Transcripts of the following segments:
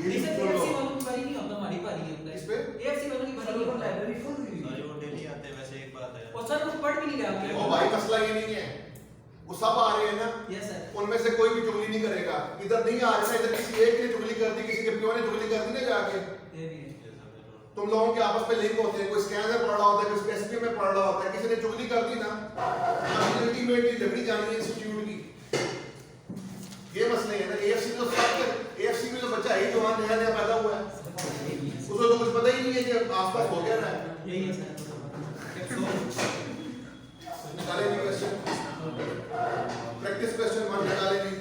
नहीं sir AFC वालों की बारी नहीं होता, हमारी बारी होता है। इस पे एएफसी वालों की बारी नहीं होता। लाइब्रेरी फुल हुई है। सर वो डेली आते हैं, वैसे एक बात है। और सर कुछ पढ़ भी नहीं रहा ओ भाई मसला ये नहीं है, वो सब आ रहे हैं ना, यस सर। उनमें से कोई भी चुगली नहीं करेगा। इधर नहीं आ रहे ना, इधर किसी एक ने चुगली कर दी, किसी के पियो ने चुगली कर दी ना जाके। ये भी है। तुम लोगों के आपस में लिंक होते हैं, कोई स्कैनर पढ़ रहा होता है, कोई एसपी में पढ़ रहा होता है, किसी ने चुगली कर दी ना, अल्टीमेटली झगड़ी जानी है इंस्टीट्यूट की। ये मसले हैं ना। एएफसी तो सब, एएफसी में तो बच्चा ही जवान नया नया पैदा हुआ है, उसको तो कुछ पता ही नहीं है कि आसपास हो क्या रहा है। यही है सर। निकाले नहीं क्वेश्चन, प्रैक्टिस क्वेश्चन 1 निकाले नहीं।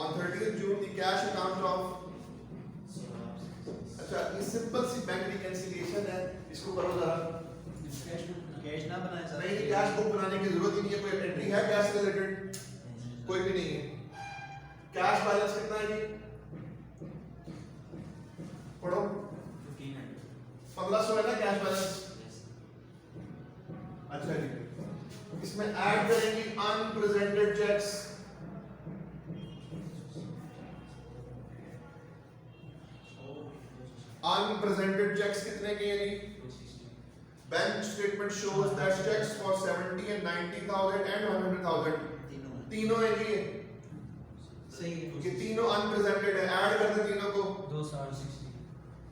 On 30th June, the cash account of, अच्छा ये सिंपल सी बैंक रिकंसिलिएशन है, इसको करो जरा। कैश ना बनाए सर। नहीं कैश बुक बनाने की जरूरत ही नहीं है, कोई एंट्री है कैश से रिलेटेड? कोई भी नहीं है। कैश बैलेंस कितना है जी? पढ़ो। 1500 है ना कैश बैलेंस। अच्छा जी, इसमें ऐड करेंगे अनप्रेजेंटेड चेक्स। अनप्रेजेंटेड चेक्स कितने के हैं जी? Bank statement shows that cheques for 70 and 90,000 and 100,000 तीनों है जी। सही है। ये तीनों अनप्रेजेंटेड है, ऐड कर दे तीनों को।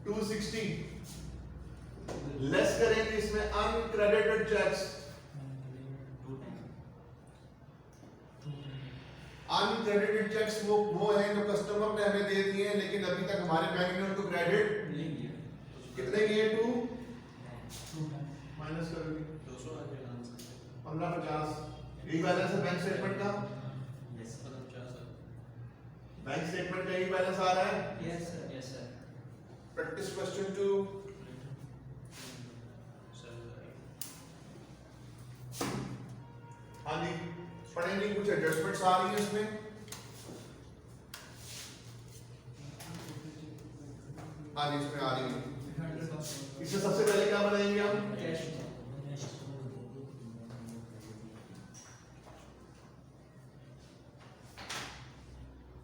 260 लेस करेंगे इसमें अनक्रेडिटेड चेक्स। अनक्रेडिटेड चेक्स वो हैं जो कस्टमर ने हमें दे दिए हैं, लेकिन अभी तक हमारे बैंक ने उनको क्रेडिट कितने किए? 2 माइनस करोगे 200 आ जाएगा आंसर। 1550 यही बैलेंस है बैंक स्टेटमेंट का। बैंक स्टेटमेंट का यही बैलेंस आ रहा है। Yes sir. Yes sir. Practice question 2। हाँ जी पढ़ेंगे, कुछ एडजस्टमेंट्स आ रही है इसमें। हाँ जी इसमें आ रही है। इसमें सबसे पहले क्या बनाएंगे हम?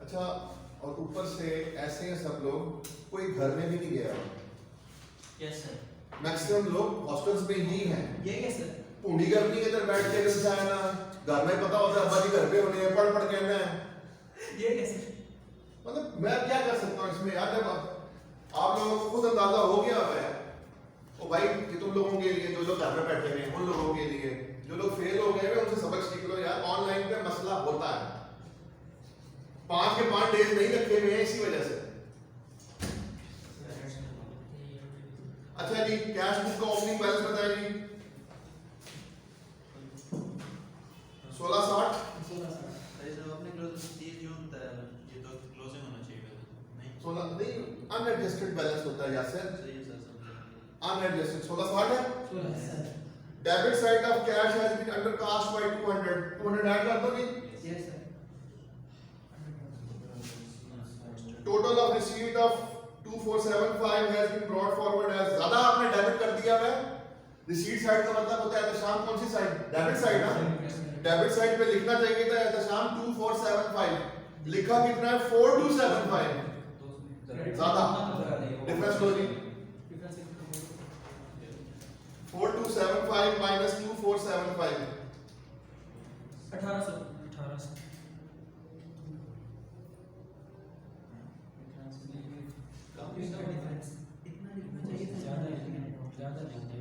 अच्छा, और ऊपर से ऐसे हैं सब लोग, कोई घर में भी नहीं गया। Yes sir. मैक्सिमम लोग हॉस्टल्स में ही हैं। यही है सर। पूरी करनी है इधर बैठ के है ना, घर में पता होता है अब्बा जी घर पे होने हैं, पढ़ कहना है। ये कैसे? मतलब मैं क्या कर सकता हूँ इसमें यार, जब आप लोगों को खुद अंदाजा हो गया है ओ भाई कि तुम लोगों के लिए, जो लोग घर में बैठे हैं उन लोगों के लिए, जो लोग फेल हो गए हैं उनसे सबक सीख लो यार। ऑनलाइन पे मसला होता है, 5 के 5 डेज नहीं रखे हुए हैं इसी वजह से। अच्छा जी, कैश बुक का ओपनिंग बैलेंस बताइए। 1660 अपने क्लोज 30 जून तक ये तो क्लोजिंग होना चाहिए नहीं 16 नहीं, अनएडजस्टेड बैलेंस होता है यासर। सही है सर समझ अनएडजस्टेड 1660 है। 16 सर। Debit side of cash has been undercast by 200 add कर दो जी। Yes sir. Total of received of 2475 has been brought forward as, ज्यादा आपने डेबिट कर दिया है। रिसीट साइड का मतलब होता है एहतशाम कौन सी साइड? डेबिट साइड ना। डेबिट साइड पे लिखना चाहिए था एहतशाम 2475, लिखा कितना है? 4275, ज्यादा डिफरेंस लो जी। 4275 माइनस 2475 1800।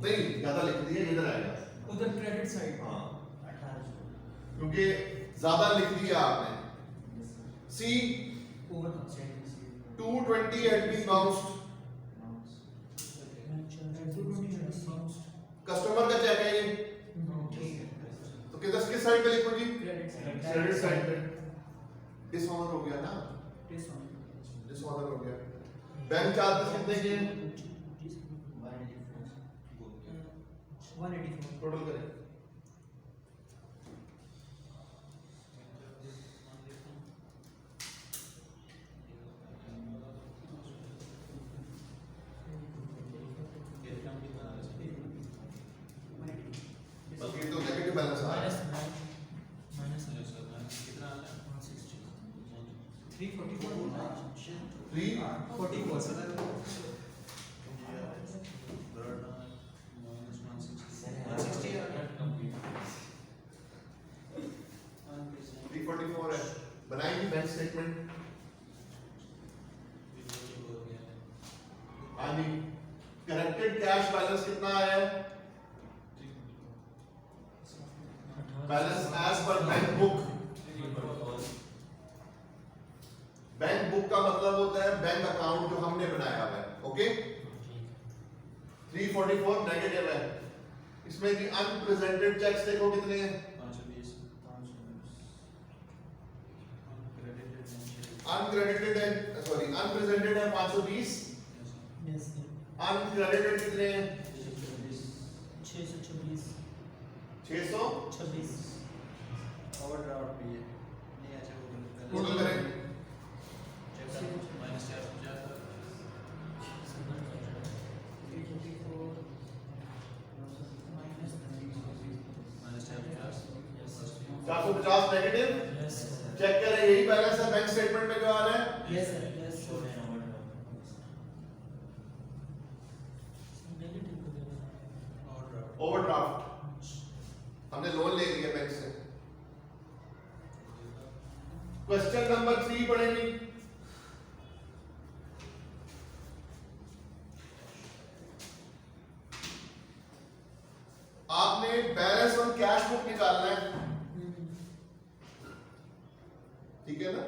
नहीं ज्यादा लिख दिया, इधर आएगा उधर क्रेडिट साइड। हाँ 1800, क्योंकि ज्यादा लिख दिया आपने। See over 220 had been bounced, customer का चेक है ये, तो किस साइड पे लिखो जी? क्रेडिट साइड पे। डिसऑनर हो गया ना, डिसऑनर हो गया। बैंक चार्जेस कितने के हैं? 184 टोटल करें। बल्कि तो नेगेटिव बैलेंस आ रहा है। 344 है, बनाएंगे बैंक स्टेटमेंट। हाँ जी, करेक्टेड कैश बैलेंस कितना आया है? Balance as per bank book. Bank book का मतलब होता है बैंक अकाउंट जो हमने बनाया हुआ है। ओके, 344 नेगेटिव है। इसमें भी अनप्रेजेंटेड चेक्स देखो कितने हैं? अनक्रेडिटेड है, सॉरी अनप्रेजेंटेड है 520। अनक्रेडिटेड कितने हैं? 626 626। ओवरड्राफ्ट भी है नहीं, अच्छा वो टोटल करें माइनस 450 नेगेटिव। चेक करें, यही बैलेंस है बैंक स्टेटमेंट में जो आ रहा है। यस सर, यस ओवरड्राफ्ट, हमने लोन ले लिया बैंक से। क्वेश्चन नंबर 3 पढ़ेंगे। आपने बैलेंस ऑन कैश बुक निकालना है, ठीक है ना?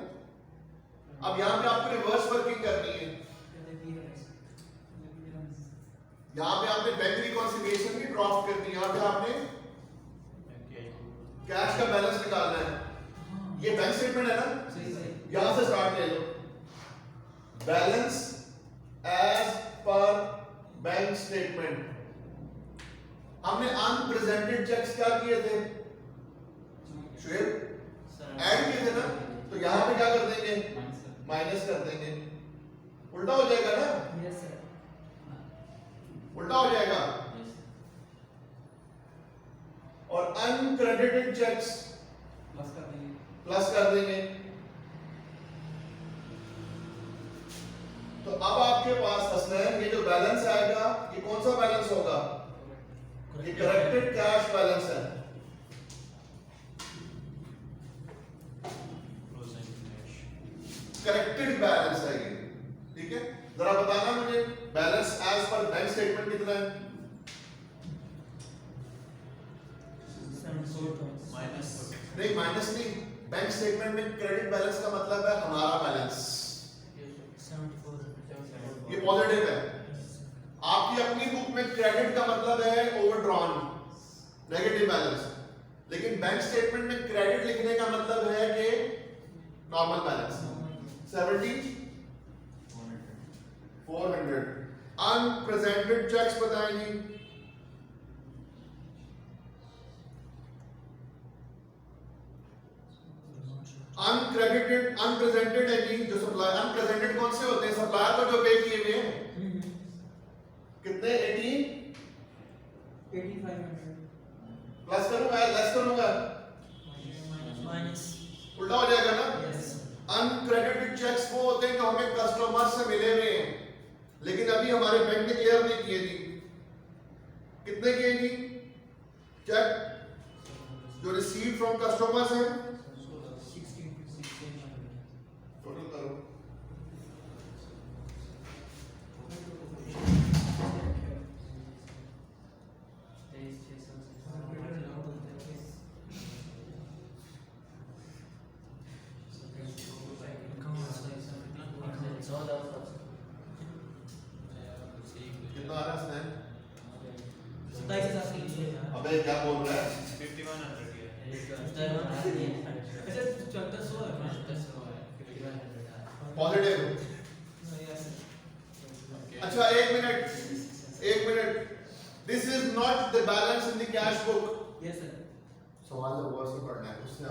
अब यहां पे आपको रिवर्स वर्किंग करनी है। यहां पे आपने बैंक रिकॉन्सिलिएशन की ड्राफ्ट करनी है। यहां पे आपने कैश का बैलेंस निकालना है। ये बैंक स्टेटमेंट है ना, यहां से स्टार्ट ले लो। Balance as per bank statement. हमने अनप्रेजेंटेड चेक्स क्या किए थे? शुएब ऐड किए थे ना, तो यहां पे क्या कर देंगे? माइनस कर देंगे। उल्टा हो जाएगा ना, यस सर, उल्टा हो जाएगा। और अनक्रेडिटेड चेक्स प्लस कर देंगे। तो अब आपके पास हसनैन ये जो बैलेंस आएगा, ये कौन सा बैलेंस होगा? ये करेक्टेड कैश बैलेंस है। करेक्टेड बैलेंस है ये, ठीक है? जरा बताना मुझे, balance as per bank statement कितना है? नहीं, माइनस नहीं। बैंक स्टेटमेंट में क्रेडिट बैलेंस का मतलब है हमारा बैलेंस, ये पॉजिटिव है। आपकी अपनी बुक में क्रेडिट का मतलब है ओवरड्रॉन, नेगेटिव बैलेंस। लेकिन बैंक स्टेटमेंट में क्रेडिट लिखने का मतलब है कि नॉर्मल बैलेंस। 70 400। अनप्रेजेंटेड चेक्स बताएंगे। अनक्रेडिटेड अनप्रेजेंटेड है जी, जो सप्लाई अनप्रेजेंटेड कौन से होते हैं? सप्लायर को जो पे किए हुए हैं। कितने? 8500 प्लस करूंगा या लेस करूंगा? माइनस, उल्टा हो जाएगा ना। यस अनक्रेडिटेड चेक्स वो होते हैं जो हमें कस्टमर से मिले हुए हैं, लेकिन अभी हमारे बैंक ने क्लियर नहीं किए जी। कितने किए जी चेक जो रिसीव फ्रॉम कस्टमर्स हैं? टोटल करो। कितना आ रहा है? 27,000 के लिए। अबे क्या बोल रहा है? 5100 की है। अच्छा 1400 है। पॉजिटिव। यस अच्छा एक minute. This is not the balance in the cash book. Yes sir, सवाल रिवर्स में पढ़ना है। उसने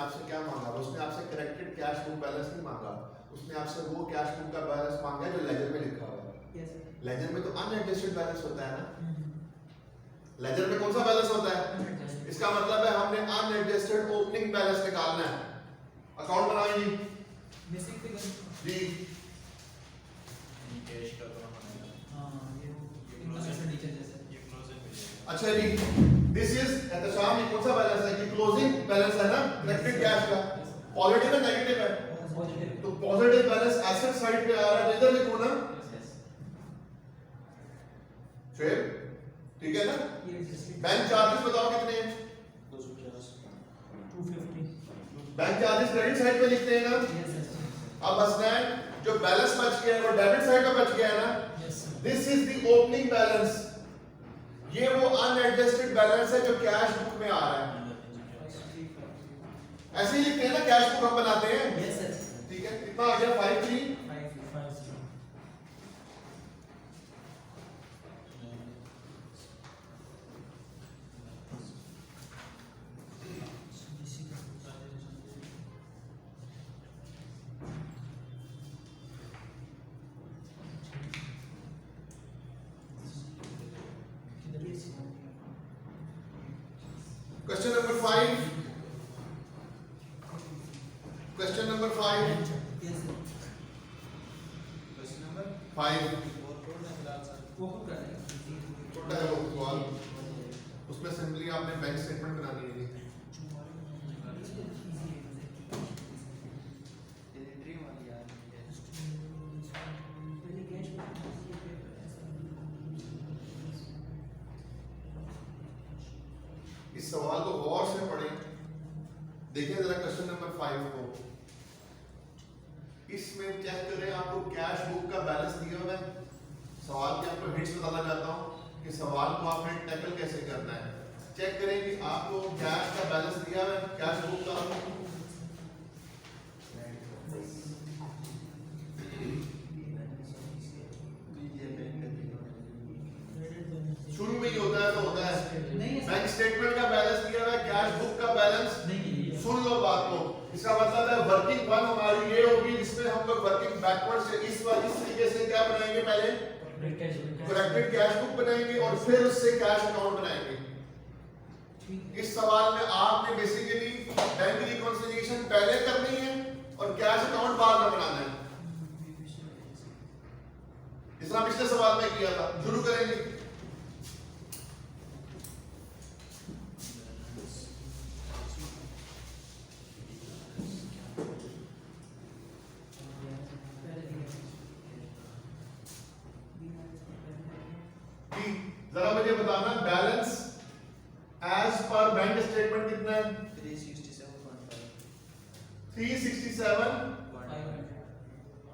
आपसे क्या मांगा? उसने आपसे करेक्टेड कैश बुक बैलेंस नहीं मांगा, उसने आपसे वो कैश बुक का बैलेंस मांगा है जो लेजर में लिखा हुआ है। यस सर, लेजर में तो अनएडजस्टेड बैलेंस होता है ना। लेजर में कौन सा बैलेंस होता है? इसका मतलब है हमने अनएडजस्टेड ओपनिंग बैलेंस निकालना है। अकाउंट बनाएंगे। बेसिक फिगर जी कैश का तो हमारा हाँ ये close ऐसा टीचर जैसा ये क्लोजिंग मिलेगा। अच्छा जी, दिस इज एट द शाम ये कौन सा बैलेंस है? ये क्लोजिंग बैलेंस है ना करेक्टेड कैश का। पॉजिटिव है नेगेटिव है? पॉजिटिव तो पॉजिटिव बैलेंस एसेट साइड पे आ रहा है, तो इधर लिखो ना फिर, ठीक है ना। ये एग्जिस्टिंग बैंक चार्जेस बताओ कितने हैं? 250 250 बैंक चार्जेस क्रेडिट साइड पे लिखते हैं ना। यस यस अब हसनैन जो बैलेंस बच गया है वो डेबिट साइड पे बच गया है ना। Yes this is the opening balance, ये वो अनएडजस्टेड बैलेंस है जो कैश बुक में आ रहा है। ऐसे ही लिखते हैं ना, कैश बुक हम बनाते हैं। यस यस ठीक है, कितना आ गया? 53 question number 5 question number 5 question number 5 4 code है फिलहाल सर। वो खुद कर लेंगे छोटा है वो सवाल, उसमें सिंपली आपने बैंक स्टेटमेंट बनानी है। ड्रीम वाली यार इस सवाल को गौर से पढ़ें, देखिए जरा क्वेश्चन नंबर 5 को। इसमें चेक करें, आपको कैश बुक का बैलेंस दिया हुआ है। सवाल के आपको हिंट्स बताना चाहता हूं कि सवाल को आपने टैकल कैसे करना है। चेक करें कि आपको कैश का बैलेंस दिया हुआ है, कैश बुक का। शुरू में ही होता है तो होता है। नहीं बैंक स्टेटमेंट का बैलेंस दिया हुआ है, कैश बुक का बैलेंस। नहीं सुन लो बात को, इसका मतलब है वर्किंग वन हमारी ये होगी जिसमें हम लोग वर्किंग बैकवर्ड से इस तरीके से क्या बनाएंगे, पहले करेक्टेड कैश बुक बनाएंगे और फिर उससे कैश अकाउंट बनाएंगे। इस सवाल में आपने बेसिकली बैंक रिकॉन्सिलिएशन पहले करनी है और कैश अकाउंट बाद में बनाना है, जिस तरह पिछले सवाल में किया था। शुरू करेंगे। जरा मुझे बताना, balance as per bank statement कितना है? 367.5 367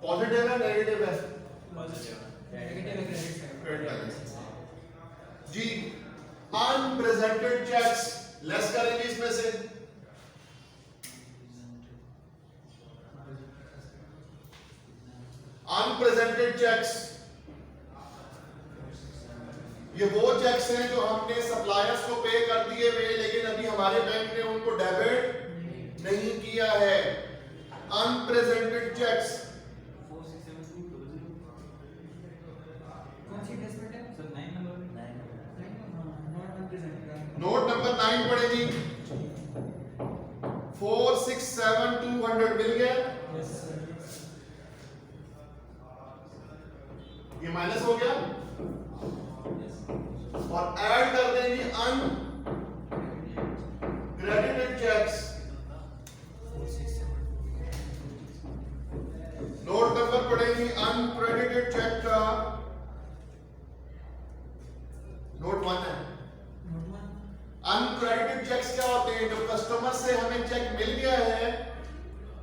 पॉजिटिव है नेगेटिव है? क्रेडिट बैलेंस जी। अनप्रेजेंटेड चेक्स लेस करेंगे इसमें से। अनप्रेजेंटेड चेक्स ये वो चेक्स हैं जो हमने सप्लायर्स को पे कर दिए हुए, लेकिन अभी हमारे बैंक ने उनको डेबिट नहीं किया है। Unpresented cheques. कौन सी डिस्प्लेट है sir? 9 number not unpresented note number 9 पड़ेगी। 467,200 मिल गया। यस सर ये माइनस हो गया और ऐड कर देंगे अनक्रेडिटेड चेक्स। नोट नंबर पड़ेगी अनक्रेडिटेड चेक का। नोट 1 है। अनक्रेडिटेड चेक्स क्या होते हैं? जो कस्टमर से हमें चेक मिल गया है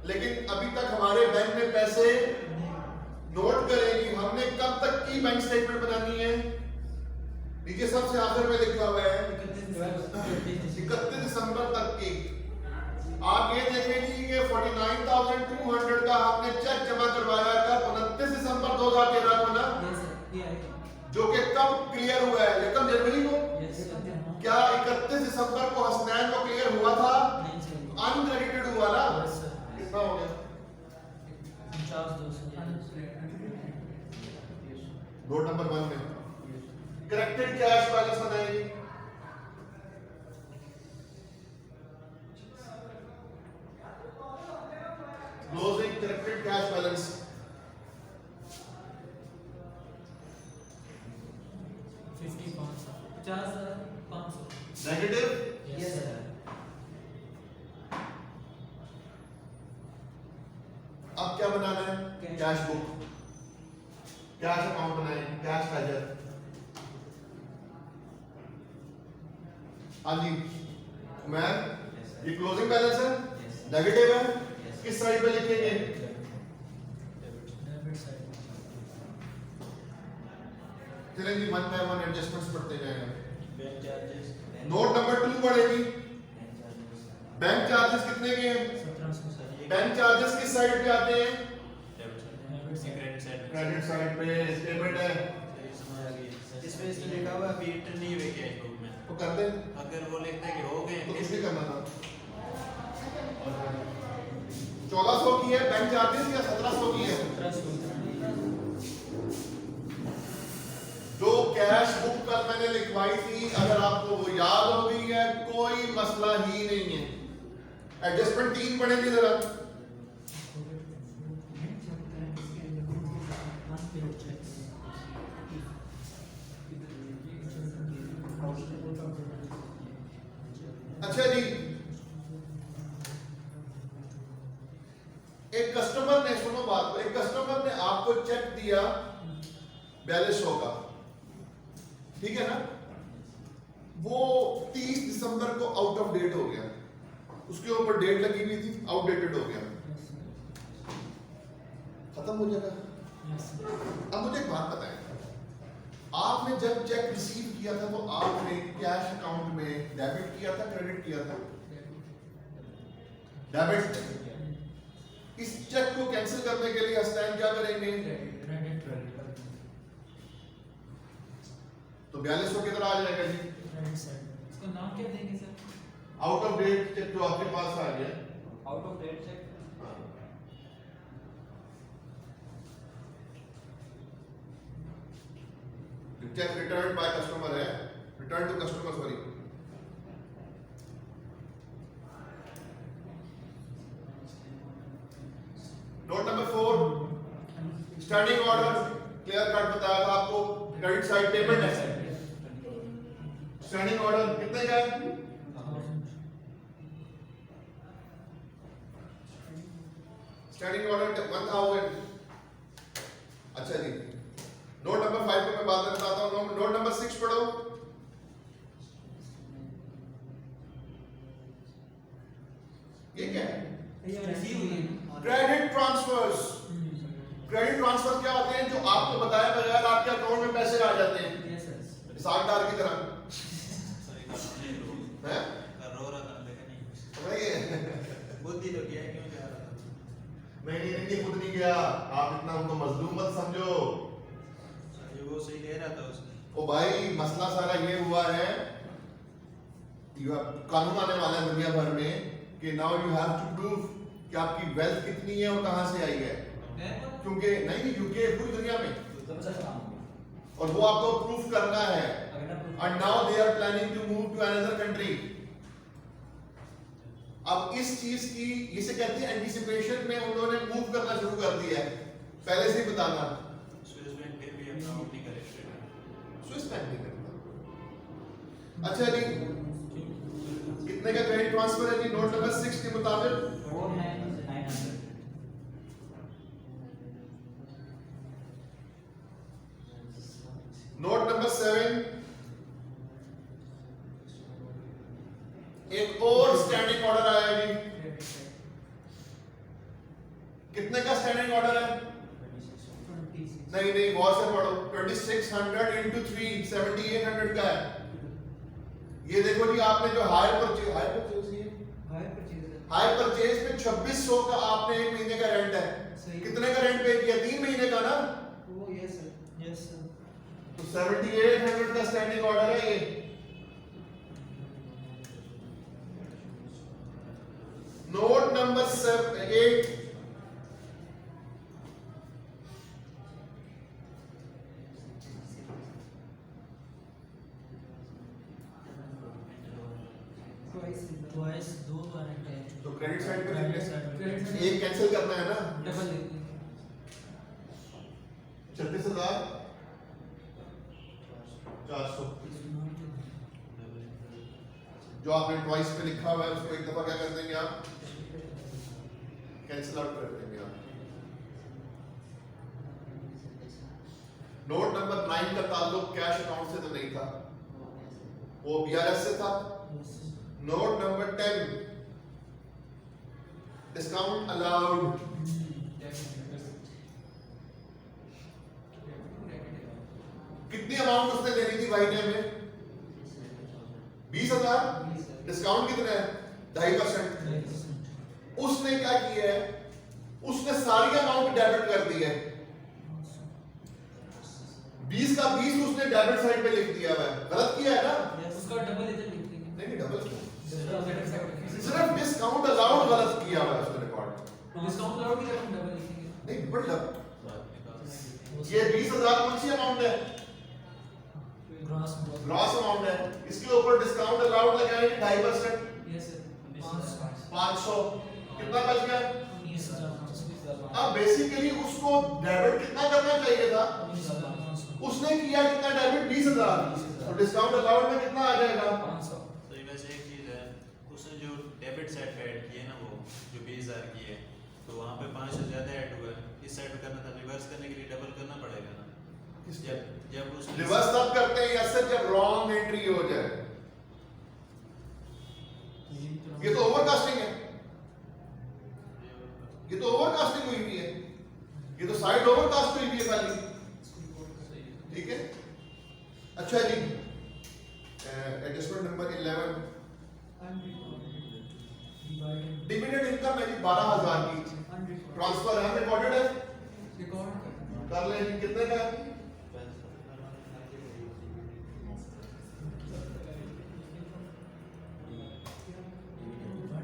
लेकिन अभी तक हमारे बैंक में पैसे नोट करेगी। हमने कब तक की बैंक स्टेटमेंट बनानी है? नीचे सबसे आखिर में लिखा हुआ है 31 दिसंबर तक की। आप ये देखेंगे कि 49,200 का हमने चेक जमा करवाया कब? 29 दिसंबर 2013 को ना, जो कि कब क्लियर हुआ है? ये कब? जनवरी को। क्या 31 दिसंबर को हसनैन को क्लियर हुआ था? अनक्रेडिटेड हुआ ना। कितना हो गया? 50,200 नोट नंबर 1 में करेक्टेड कैश बैलेंस बनाएंगे। Closing corrected cash balance 50,500 negative. Yes sir अब क्या बनाना है? Cash. Cash book, cash account बनाए, कैश लेजर। हाँ जी मैं ये क्लोजिंग बैलेंस है, नेगेटिव है, किस साइड पे लिखेंगे? डेबिट साइड चलें जी, वन बाय वन एडजस्टमेंट्स पढ़ते जाएंगे। बैंक चार्जेस नोट नंबर 2 पढ़ेगी। बैंक चार्जेस कितने के हैं? 1700 सर बैंक चार्जेस किस साइड पे आते हैं? Debit side credit side credit side पे पेमेंट है समझ आ गई। इसमें इसमें लिखा हुआ है अभी एंटर नहीं हुए कैश बुक में, तो कर दे, अगर वो लिखता है कि हो गए तो कुछ नहीं करना था। 1400 की है बैंक चार्जेस या 1700 की है? 1700 जो कैश बुक कल मैंने लिखवाई थी, अगर आपको वो याद हो गई है कोई मसला ही नहीं है। एडजस्टमेंट 3 पढ़ेंगे जरा। अच्छा जी, एक कस्टमर ने, सुनो बात को, एक कस्टमर ने आपको चेक दिया 4200 का, ठीक है ना? वो 30 दिसंबर को आउट ऑफ डेट हो गया, उसके ऊपर डेट लगी हुई थी, आउटडेटेड हो गया, खत्म हो जाएगा। अब मुझे एक बात बताएं, आपने जब चेक रिसीव किया था तो आपने कैश अकाउंट में डेबिट किया था, क्रेडिट किया था? डेबिट। इस चेक को कैंसिल करने के लिए हस्तांतरण क्या करेंगे? तो 4200 किधर आ जाएगा जी? इसका नाम क्या देंगे sir? Out of date cheque जो आपके पास आ गया, out of date cheque. Cheque return by customer है, return to customer, sorry. Note number 4, standing order, clear cut बताया था आपको, क्रेडिट साइड पेमेंट है। स्टैंडिंग ऑर्डर कितने का है? Standing order 1000। अच्छा जी, नोट नंबर 5 को मैं बाद में बताता हूँ। नोट नंबर 6 पढ़ो। ये क्या है? Credit transverse. क्रेडिट ट्रांसफर क्या होते हैं? जो आपको बताया बगैर आपके अकाउंट में पैसे आ जाते हैं, सागदार की तरह, हैं? रो रहा था देखा नहीं, समझिए? बुद्धि तो क्या क्यों जा रहा था? नहीं खुद नहीं गया, आप इतना उनको मजलूम मत समझो। ये वो सही कह रहा था उसने। ओ भाई, मसला सारा ये हुआ है, कानून आने वाला है दुनिया भर में कि now you have to prove कि आपकी वेल्थ कितनी है और कहां से आई है, क्योंकि नहीं यूके पूरी दुनिया में, और वो आपको प्रूफ करना है। And now they are planning to move to another country. अब इस चीज की, इसे कहते हैं एंटीसिपेशन में, उन्होंने मूव करना शुरू कर दिया है, पहले से ही बताना। स्विस बैंक भी अपना आउट नहीं करेक्ट, स्विस बैंक नहीं करता। अच्छा जी, कितने का क्रेडिट ट्रांसफर है जी? नोट नंबर 6 के मुताबिक 49,900। नोट नंबर 7, एक और स्टैंडिंग ऑर्डर आया जी। कितने का स्टैंडिंग ऑर्डर है? नहीं बहुत से पढ़ो। 2600 into 3 7800 का है। ये देखो जी, आपने जो हायर परचेज में 2600 का आपने 1 महीने का रेंट है। कितने का रेंट पे किया? 3 महीने का ना? तो 7800 का स्टैंडिंग ऑर्डर है ये। नोट नंबर 8, ट्वाइस 2 बार है। तो क्रेडिट साइड पे लिख लें, क्रेडिट साइड एक कैंसिल करना है ना, डबल लिखेंगे 36,400 जो आपने ट्वाइस पे लिखा हुआ है उसको एक दफा क्या कर देंगे आप, कैंसिल आउट कर देंगे आप। नोट नंबर 9 का ताल्लुक कैश अकाउंट से तो नहीं था, वो बीआरएस से था। नोट नंबर 10 डिस्काउंट अलाउड, कितनी अमाउंट उसने देनी थी भाई ने हमें, 20,000, डिस्काउंट कितना है 2.5%। उसने क्या किया है, उसने सारी अमाउंट डेबिट कर दी है, 20 का 20 उसने डेबिट साइड पे लिख दिया है, गलत किया है ना, उसका डबल इधर लिख देंगे। नहीं डबल क्यों, क्रेडिट साइड सिर्फ डिस्काउंट अलाउड गलत किया हुआ है उसने रिकॉर्ड, डिस्काउंट अलाउड की जगह हम डबल लिखेंगे। नहीं मतलब ये 20,000 कौन सी अमाउंट है, ग्रॉस ग्रॉस अमाउंट है, इसके ऊपर डिस्काउंट अलाउड लगाएंगे 2.5%, यस सर 500 कितना बच गया। 19,500 अब बेसिकली उसको डेबिट कितना करना चाहिए था, 19,500 उसने किया कितना डेबिट 20,000, तो डिस्काउंट अलाउड में कितना आ जाएगा 500। तो ये वैसे एक चीज है, उसने जो डेबिट साइड पे ऐड किए ना वो जो 20,000 की है, तो वहाँ पे 500 ज्यादा ऐड हुआ है, इस साइड पे करना था, रिवर्स करने के लिए डबल करना पड़ेगा ना। जब उसने रिवर्स तब करते हैं या सिर्फ जब रॉन्ग एंट्री हो जाए, ये तो ओवरकास्टिंग है, ये तो ओवरकास्टिंग हुई हुई है, ये तो साइड ओवरकास्ट हुई हुई है खाली, ठीक है। अच्छा जी, एडजस्टमेंट नंबर 11 डिविडेंड इनकम है जी 12,000 की, ट्रांसफर है रिकॉर्डेड है, कर लें जी, कितने का है?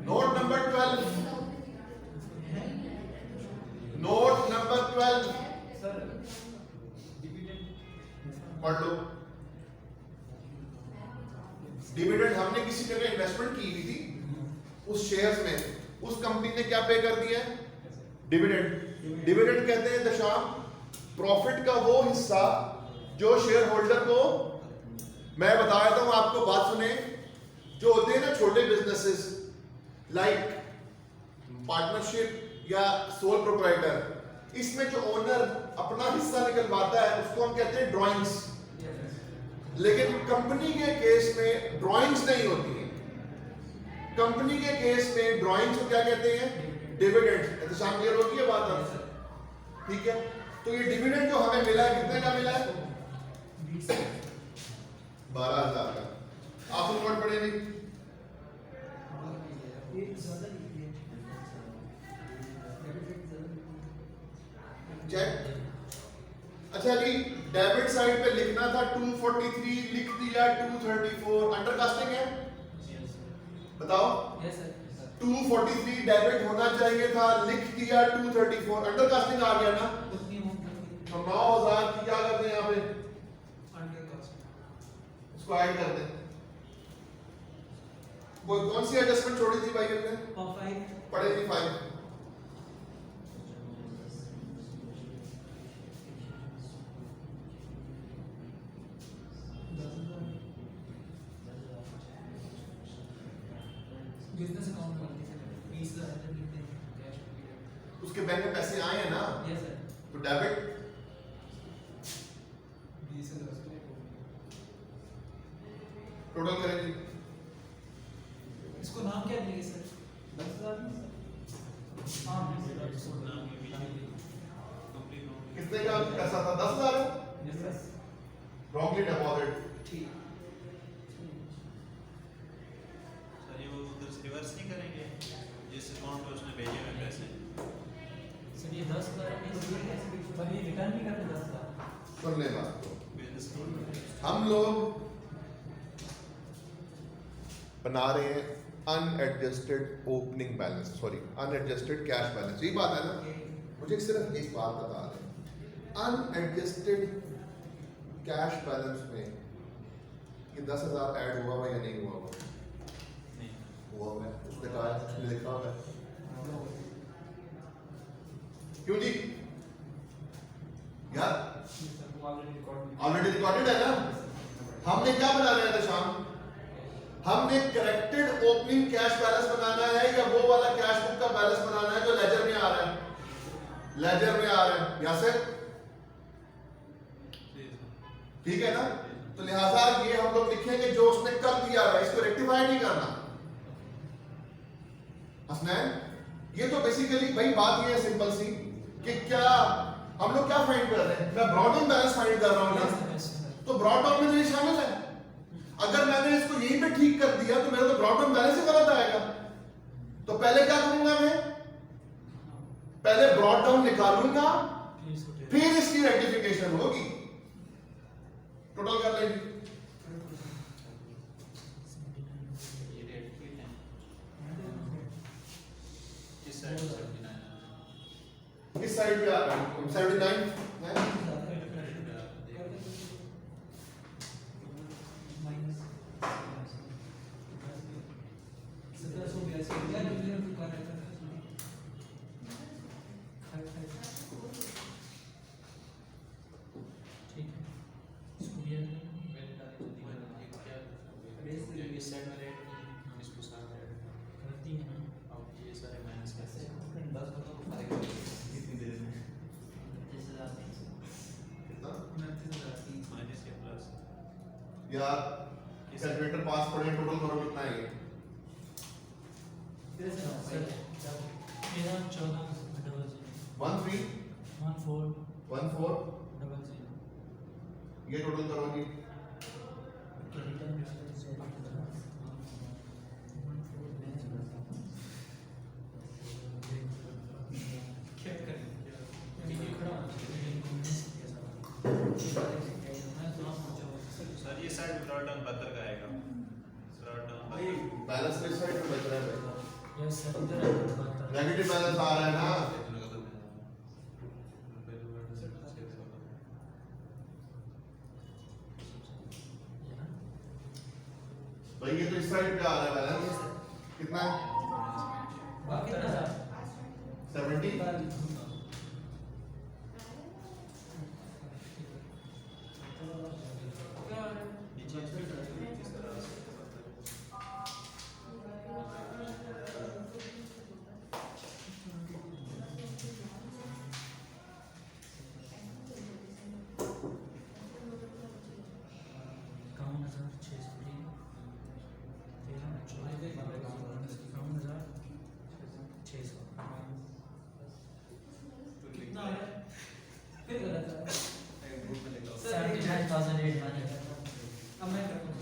नोट नंबर 12, नोट नंबर 12 पढ़ लो। डिविडेंड हमने किसी जगह इन्वेस्टमेंट की हुई थी, उस शेयर्स में उस कंपनी ने क्या पे कर दिया है, डिविडेंड। डिविडेंड कहते हैं दशाम प्रॉफिट का वो हिस्सा जो शेयर होल्डर को, मैं बता देता हूं आपको, बात सुने, जो होते हैं ना छोटे बिजनेसेस लाइक पार्टनरशिप या सोल प्रोप्राइटर, इसमें जो ओनर अपना हिस्सा निकलवाता है उसको हम कहते हैं ड्राइंग्स, लेकिन कंपनी के केस में ड्राइंग्स नहीं होती है, कंपनी के केस में ड्राइंग्स को क्या कहते हैं, डिविडेंड। तो शाम क्लियर होती है बात अब, ठीक है। तो ये डिविडेंड जो हमें मिला है कितने का मिला है, 12,000 का। आप नोट पढ़ेंगे चेक। अच्छा जी, डेबिट साइड पे लिखना था 243, लिख दिया 234, अंडरकास्टिंग है, बताओ। 243 डेबिट होना चाहिए था, लिख दिया 234, अंडरकास्टिंग आ गया ना। तो 9,000 की क्या करते हैं यहाँ पे, इसको ऐड कर दें। वो कौन सी एडजस्टमेंट छोड़ी थी भाई हमने, पढ़ेगी 5। बिजनेस अकाउंट में 20,000 लिखते हैं कैश में। उसके बैंक में पैसे आए हैं ना, यस सर तो डेबिट 20,000 टोटल करेंगे। इसको नाम क्या देंगे सर, 10,000 हाँ कितने का पैसा था, 10,000 है, यस सर रॉन्गली डिपॉजिट। ठीक। सर ये वो उधर से रिवर्स नहीं करेंगे जिस अकाउंट पे उसने भेजे हुए पैसे, सर ये 10,000 पर ये रिटर्न नहीं करते 10,000। सुन ले बात को, बिजनेस अकाउंट हम लोग बना रहे हैं unadjusted opening balance, sorry unadjusted cash balance, यही बात है ना। मुझे सिर्फ एक बात बता दें, अनएडजस्टेड कैश बैलेंस में ये 10,000 ऐड हुआ हुआ या नहीं हुआ हुआ, नहीं हुआ है उसने कहा है, उसने लिखा हुआ है। क्यों जी यार ऑलरेडी रिकॉर्डेड है ना। हमने क्या बनाना है शाम, हमने करेक्टेड ओपनिंग कैश बैलेंस बनाना है या वो वाला कैश बुक का बैलेंस बनाना है जो लेजर में आ रहा है, लेजर में आ रहा है यहां से, ठीक है ना। तो लिहाजा ये हम लोग लिखेंगे जो उसने कर दिया है, इसको रेक्टिफाई नहीं करना। हसनैन ये तो बेसिकली भाई बात ये है सिंपल सी कि क्या हम लोग क्या फाइंड कर रहे हैं, मैं ब्रॉड डाउन बैलेंस फाइंड कर रहा हूं ना, तो ब्रॉड डाउन में तो ये शामिल है। अगर मैंने इसको यहीं पे ठीक कर दिया तो मेरा तो ब्रॉड डाउन बैलेंस ही गलत आएगा। तो पहले क्या करूंगा मैं, पहले ब्रॉड डाउन निकालूंगा फिर इसकी रेक्टिफिकेशन होगी। टोटल कर लेंगे ये डेट की है इस साइड 79 इस साइड पे आ रहा है 79 है। इस साइड में रेट हम इसको साथ ऐड करती हैं। अब ये सारे माइनस कैसे कितना माइनस या प्लस यार कैलकुलेटर पास पढ़े टोटल करो कितना है ये 1314 ये टोटल करो जी सर ये साइड ब्रॉड डाउन 72 का आएगा। ब्रॉड डाउन बैलेंस किस साइड पे बच रहा है भाई, यस सर इधर नेगेटिव बैलेंस आ रहा है ना। भाई ये तो इस साइड पे आ रहा है बैलेंस कितना है 70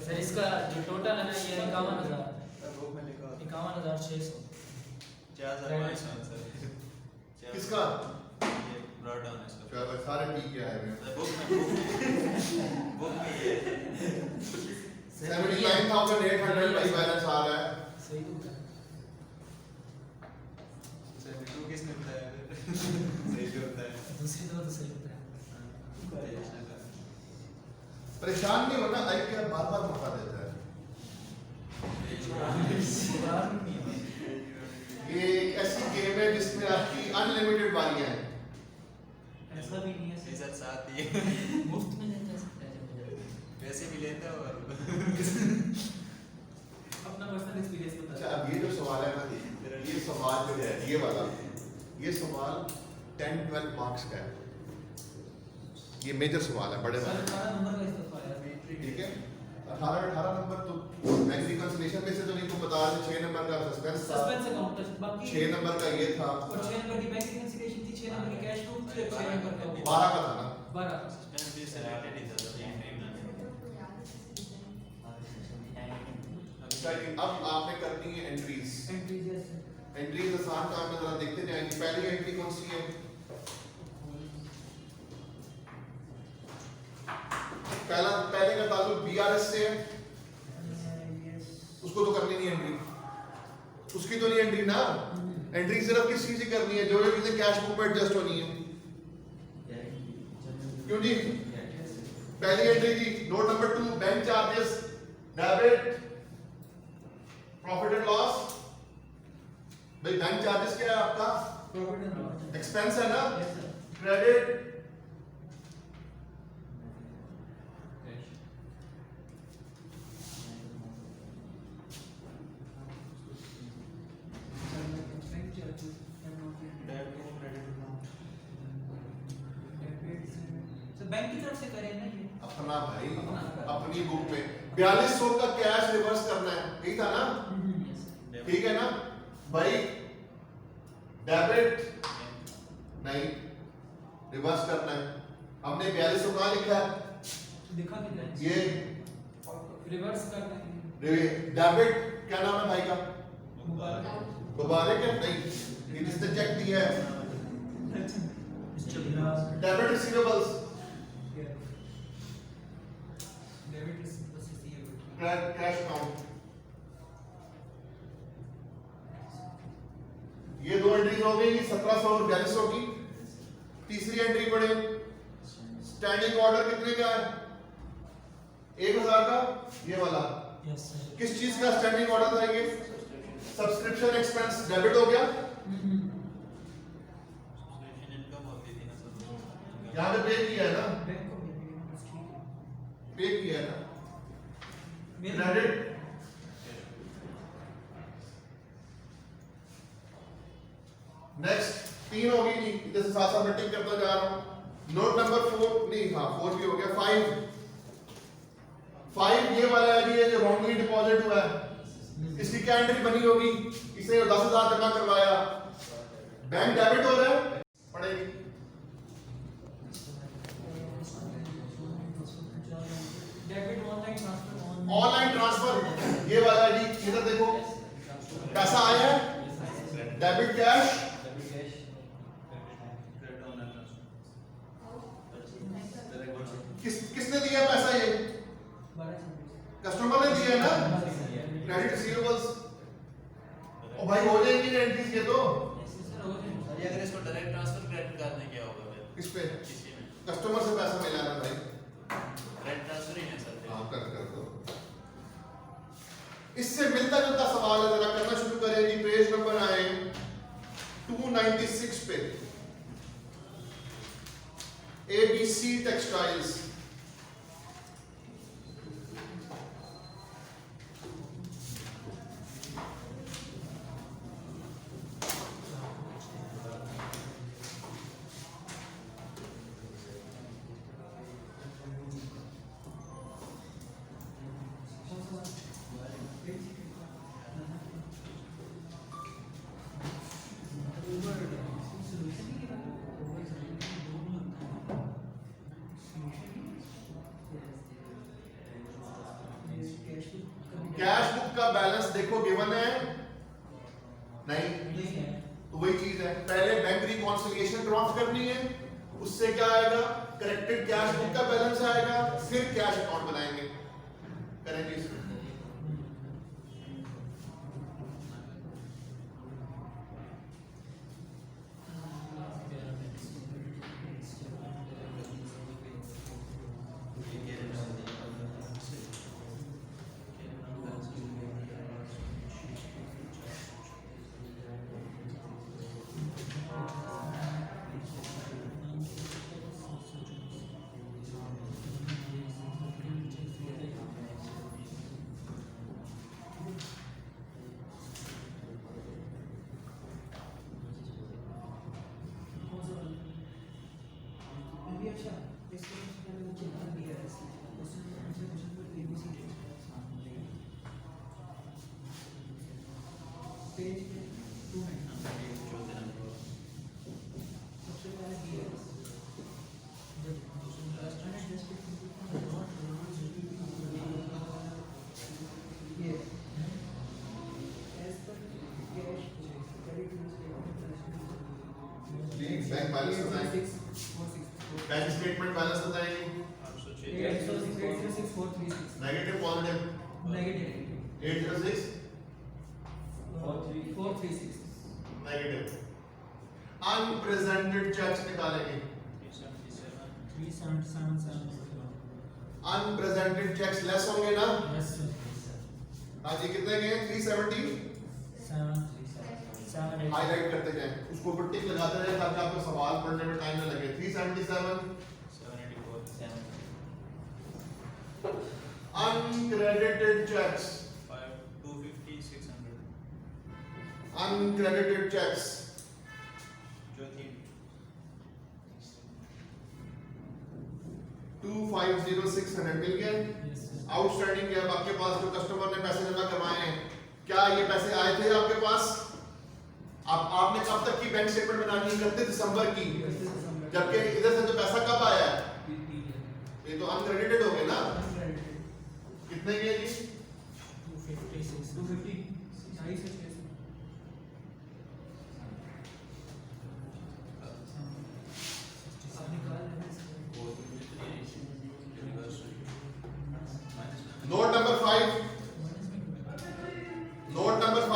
सर इसका जो टोटल है ना ये 51,600 किसका ये ब्रॉड डाउन है इसका। चलो सारे ठीक है आए हुए बुक में ये 79,800 भाई बैलेंस आ रहा है। सही तो है। 72 किसने बताया सही जो होता है। दूसरी दो तो सही होता है। परेशान नहीं होना, आईपीएल बार बार मौका देता है। ये एक ऐसी गेम है जिसमें आपकी अनलिमिटेड बारियां हैं। ऐसा भी नहीं है नहीं सर साथ ही मुफ्त में लेता सकता है वैसे भी लेता है और अपना पर्सनल एक्सपीरियंस बता। अच्छा अब ये जो सवाल है ना, ये सवाल जो है ये वाला, ये सवाल 10-12 मार्क्स का है। ये मेजर सवाल है, बड़े वाला। 18 नंबर का इस्तीफा है ठीक है 18 नंबर तो मैक्स रिकंसिलिएशन में से तो नहीं, तुम बता रहे 6 नंबर का सस्पेंस था, सस्पेंस अकाउंट था बाकी 6 नंबर का ये था और 6 नंबर की बैंक रिकंसिलिएशन थी, 6 नंबर की कैश बुक थी, 6 नंबर का 12 का था ना। 12 सस्पेंस भी से रिलेटेड ही था सर ये नहीं ना। अच्छा अब आपने करनी है एंट्रीज। एंट्रीज है एंट्रीज आसान काम में जरा देखते जाएंगे। पहली एंट्री कौन सी है, पहले का ताल्लुक बीआरएस से है, उसको तो करनी नहीं एंट्री, उसकी तो नहीं एंट्री ना। एंट्री सिर्फ किस चीज की करनी है, जो जो चीजें कैश बुक में एडजस्ट होनी है। क्यों जी पहली एंट्री थी note number 2 bank charges debit profit and loss, भाई बैंक चार्जेस क्या है आपका? प्रॉफिट एंड लॉस एक्सपेंस है ना? Yes sir credit bank charges debit को credit account debit sir bank की तरफ से करें ना ये अपना भाई, अपना। अपनी बुक में 4200 का कैश रिवर्स करना है, यही था ना? यस सर ठीक है ना भाई? डेबिट नहीं, रिवर्स करना है। हमने 4200 कहाँ लिखा है? दिखा के दे ये रिवर्स कर देंगे डेबिट क्या नाम है भाई का? मुबारक दोबारा क्या? नहीं, ये किसने चेक दिया है? डेबिट रिसीवेबल्स, डेबिट इज बस ये कैश अकाउंट। ये दो एंट्रीज हो गई 1700 और 4200 की। तीसरी एंट्री पढ़े, स्टैंडिंग ऑर्डर कितने का है? 1000 का, ये वाला। यस सर किस चीज का स्टैंडिंग ऑर्डर था ये? सब्सक्रिप्शन एक्सपेंस डेबिट हो गया। सब्सक्रिप्शन इनकम होती थी ना सर, यहाँ पे पे किया है ना? बैंक को भेज दिया बस ठीक है पे किया है ना? मेरे क्रेडिट नेक्स्ट 3 होगी नहीं, इधर से साथ साथ मैं टिक करता जा रहा हूं। नोट नंबर 4 नहीं, हाँ 4 भी हो गया। 5 ये वाला है जी, ये जो रॉन्गली डिपॉजिट हुआ है, इसकी क्या एंट्री बनी होगी? इसे 10,000 जमा करवाया, बैंक डेबिट हो रहा है, पड़ेगी। Debit online transfer online transfer ये वाला है जी, इधर देखो पैसा आया है, debit cash, credit online transfer किसने दिया पैसा? ये कस्टमर ने दिया है ना? Credit receivables. ओ भाई हो जाएंगी एंट्रीज ये तो। सर ये अगर इसको डायरेक्ट ट्रांसफर क्रेडिट कार्ड में क्या होगा फिर? किस पे? किसी में कस्टमर से पैसा मिला है भाई। डायरेक्ट ट्रांसफर ही नहीं सर फिर। हाँ कर दो। इससे मिलता जुलता सवाल है, जरा करना शुरू करें जी। पेज नंबर आए 296 पे, ABC टेक्सटाइल्स। कैश बुक का बैलेंस देखो गिवन है नहीं, तो वही चीज है। पहले बैंक रिकॉन्सिलिएशन ड्राफ्ट करनी है, उससे क्या आएगा? करेक्टेड कैश बुक का बैलेंस आएगा, फिर कैश अकाउंट बनाएंगे, करेंगे इसको। अच्छा इसको मैंने चिंता दिया है उसने मुझे ABC पेज 2 में सबसे पहले BS जब रेस्टोरेंट ये as per cash credit bank balance बताएंगे, बैंक स्टेटमेंट बैलेंस बताएंगे, 806 negative positive, negative 806 436 negative. Unpresented cheques निकालेंगे, 3777 अनप्रेजेंटेड चेक्स लेस होंगे ना, यस सर हाँ जी कितने गए 370 हाईलाइट करते जाएं उसको ऊपर टिक लगाते रहे ताकि आपको सवाल पढ़ने में टाइम न लगे 377 784 uncredited checks 250 600 uncredited checks चौथी 250600 मिल गया आउटस्टैंडिंग है अब आपके पास जो कस्टमर ने पैसे जमा करवाए हैं क्या ये पैसे आए थे आपके पास आपने कब तक की बैंक स्टेटमेंट बनानी है 31 दिसंबर की जबकि इधर से जो पैसा कब आया है ये तो अनक्रेडिटेड हो गए ना कितने गए जी 250 note number 5 note number 5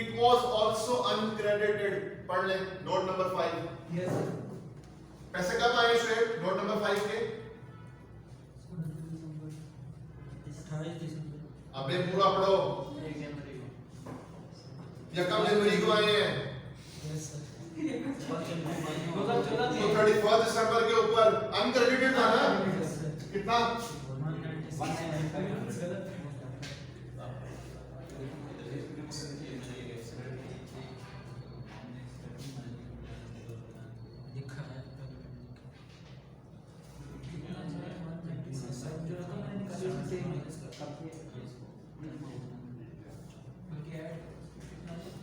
it was also uncredited पढ़ लें नोट नंबर 5 यस पैसे कब आए शुएब नोट नंबर 5 के 28 दिसंबर अबे पूरा पढ़ो 1 जनवरी को या कब जनवरी को आए हैं यस सर तो 31 दिसंबर के ऊपर अनक्रेडिटेड था ना कितना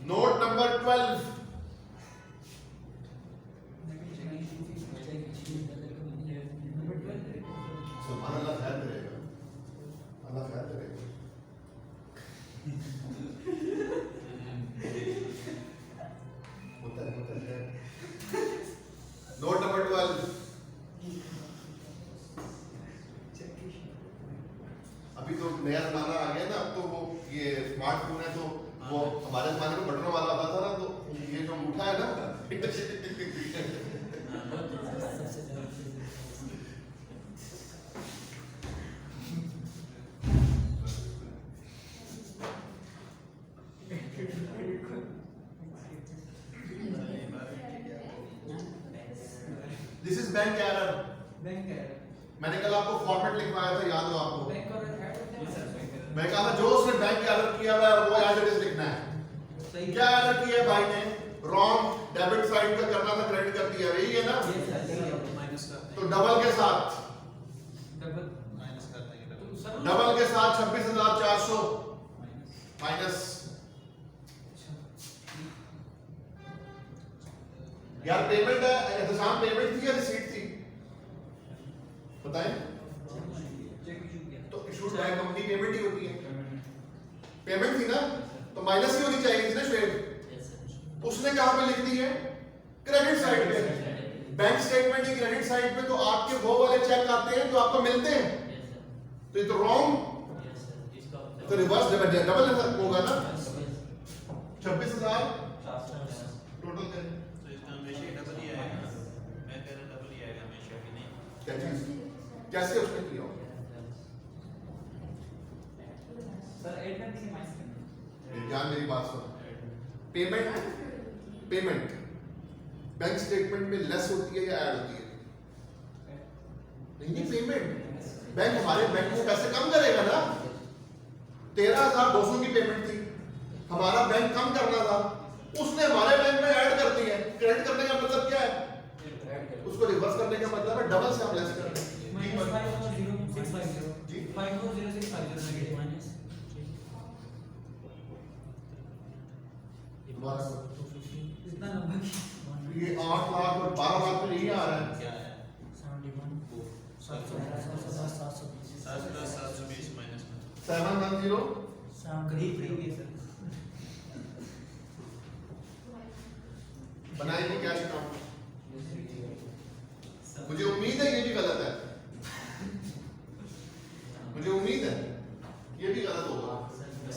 नोट नंबर 12 सुभान अल्लाह खैर करेगा अल्लाह खैर करेगा होता है नोट नंबर 12 अभी तो नया जमाना आ गया ना अब तो वो ये स्मार्टफोन है तो वो हमारे जमाने में बटनों वाला आता था ना तो ये जो अंगूठा है ना this is bank error bank है मैंने कल आपको फॉर्मेट लिखवाया था याद हो आपको बैंक और ऐड मैं कहा था जो उसने बैंक एरर किया हुआ है वो एज इट इज लिखना है सही क्या एरर किया है भाई ने रॉन्ग डेबिट साइड का करना था क्रेडिट कर दिया यही है ना माइनस करते तो डबल के साथ डबल माइनस करते हैं तो सर डबल के साथ 26,400 माइनस यार पेमेंट है एहतसाम पेमेंट थी या रिसीट थी बताएं चेक इशू किया तो इशूड बाय कंपनी पेमेंट ही होती है पेमेंट थी ना तो माइनस ही होनी चाहिए थी ना शुएब उसने कहां पे लिख दी है क्रेडिट साइड पे बैंक स्टेटमेंट की क्रेडिट साइड पे तो आपके वो वाले चेक आते हैं जो आपको मिलते हैं तो ये तो रॉन्ग तो रिवर्स डबल होगा ना 26,000 टोटल करें तो इसका हमेशा ही डबल ही आएगा ना मैं कह रहा डबल ही आएगा हमेशा कि नहीं क्या चीज कैसे उसने किया सर ऐड करने के माइनस करना ध्यान मेरी बात सुनो पेमेंट बैंक स्टेटमेंट में लेस होती है या ऐड होती है नहीं पेमेंट बैंक हमारे बैंक में पैसे कम करेगा ना 13,200 की पेमेंट थी हमारा बैंक कम करना था उसने हमारे बैंक में ऐड कर दी है क्रेडिट करने का मतलब क्या है उसको रिवर्स करने का मतलब है डबल से हम लेस कर रहे हैं -540,650 जी 540,650 नेगेटिव माइनस दोबारा इतना लंबा ये 8 लाख और 12 लाख तो यही आ रहा है क्या है 720 माइनस में 710 करीब हो गया सर बनाएंगे कैश अकाउंट मुझे उम्मीद है ये भी गलत है मुझे उम्मीद है ये भी गलत होगा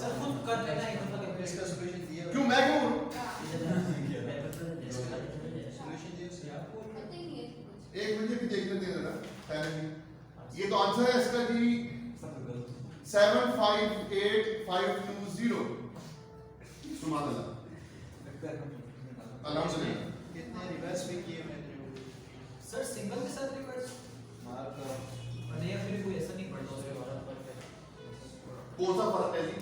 सर खुद कर लेना एक दफा करके इसका सॉल्यूशन दिया क्यों मैं क्यों सॉल्यूशन दिया उसने आपको एक मिनट भी देखने दें जरा पहले भी। ये तो आंसर है इसका जी 758520। सुभान अल्लाह, अल्हम्दुलिल्लाह। कितने रिवर्स भी किए मैंने सर सिंगल के साथ रिवर्स मार्क नहीं या फिर कोई ऐसा नहीं पड़ता उसके बाद कौन सा फर्क है जी?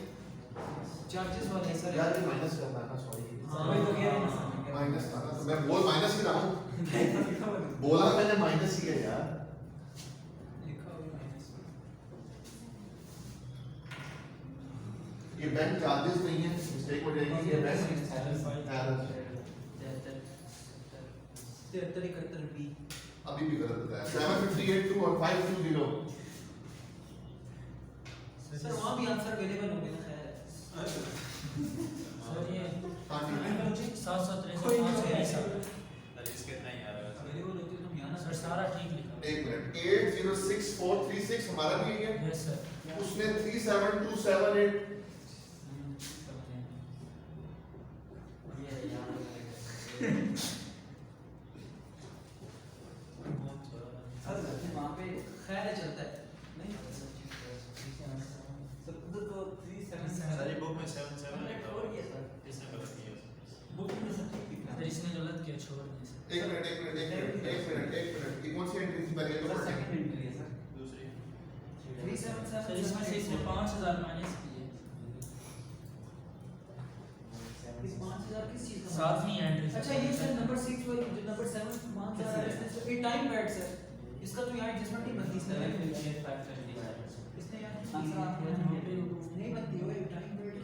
चार्जेस वाला है सर यार ये माइनस करना था, सॉरी। हाँ वही तो कह रहे हैं ना माइनस था ना, तो मैं बोल माइनस ही रहा हूँ। लिखा बोला मैंने माइनस ही है यार। हुआ माइनस ये बैंक चार्जेस नहीं है, मिस्टेक हो जाएगी। ये बैंक तिहत्तर इकहत्तर बी अभी भी गलत बताया। 7582520। सर वहाँ भी आंसर अवेलेबल होंगे ना खैर सर ये हाँ जी। 763 अरे इसके इतना ही आ रहा है अवेलेबल होती तो हम यहाँ ना सर सारा ठीक लिखा एक मिनट, 806436 हमारा भी है। यस सर उसने 37278। वहाँ पे खैर चलता है नहीं सब उधर तो 37 सारी बुक में 77 लिखा हुआ है इसने गलत किया बुक में सब ठीक दिख रहा सर इसने गलत किया, छोड़ दिया सर। एक मिनट। ये कौन सी एंट्री थी पहले तो सर पढ़ते हैं। सेकंड एंट्री है सर दूसरी 377 सर इसमें से इसने 5000 माइनस किए, इस 5000 किस चीज का सातवीं एंट्री अच्छा ये सर नंबर 6 वाली जो नंबर 7 5000 है इसने ये टाइम पैड सर इसका तो यहाँ एडजस्टमेंट नहीं बनती सर इसने यहाँ आंसर आपको नहीं बनती हो ये टाइम पैड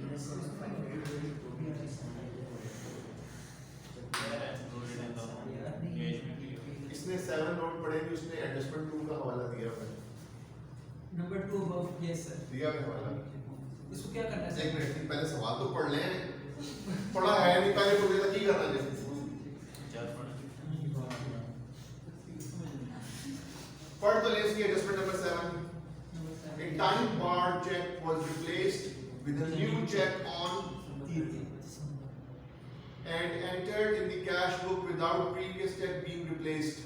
इसने 7 नोट पढ़े कि उसने एडजस्टमेंट टूल का हवाला दिया हुआ है। नंबर 2 अबव यस सर दिया है हवाला। इसको क्या करना है एक सर मिनट, पहले सवाल तो पढ़ लें। पढ़ा है नहीं पहले बोल देता की करना है। पढ़ तो ले इसकी adjustment number 7। A time bar check was replaced with a new check on and entered in the cash book without previous check being replaced.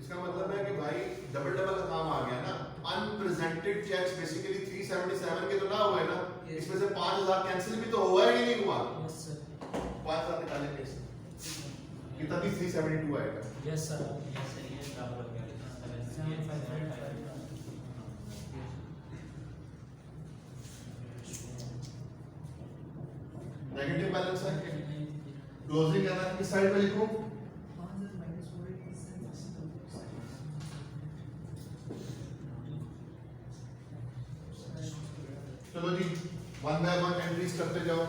इसका मतलब है कि भाई डबल का काम आ गया ना। अनप्रेजेंटेड चेक्स बेसिकली 377 के तो ना हुए ना, इसमें से 5000 कैंसिल भी तो हुआ है कि नहीं हुआ? यस सर 5000 निकालेंगे इससे कितना भी 372 आएगा। यस सर नेगेटिव बैलेंस है। क्लोजिंग करना है, किस साइड पे लिखूं? 5000 माइनस हो रही है चलो जी, वन बाय वन एंट्रीज करते जाओ।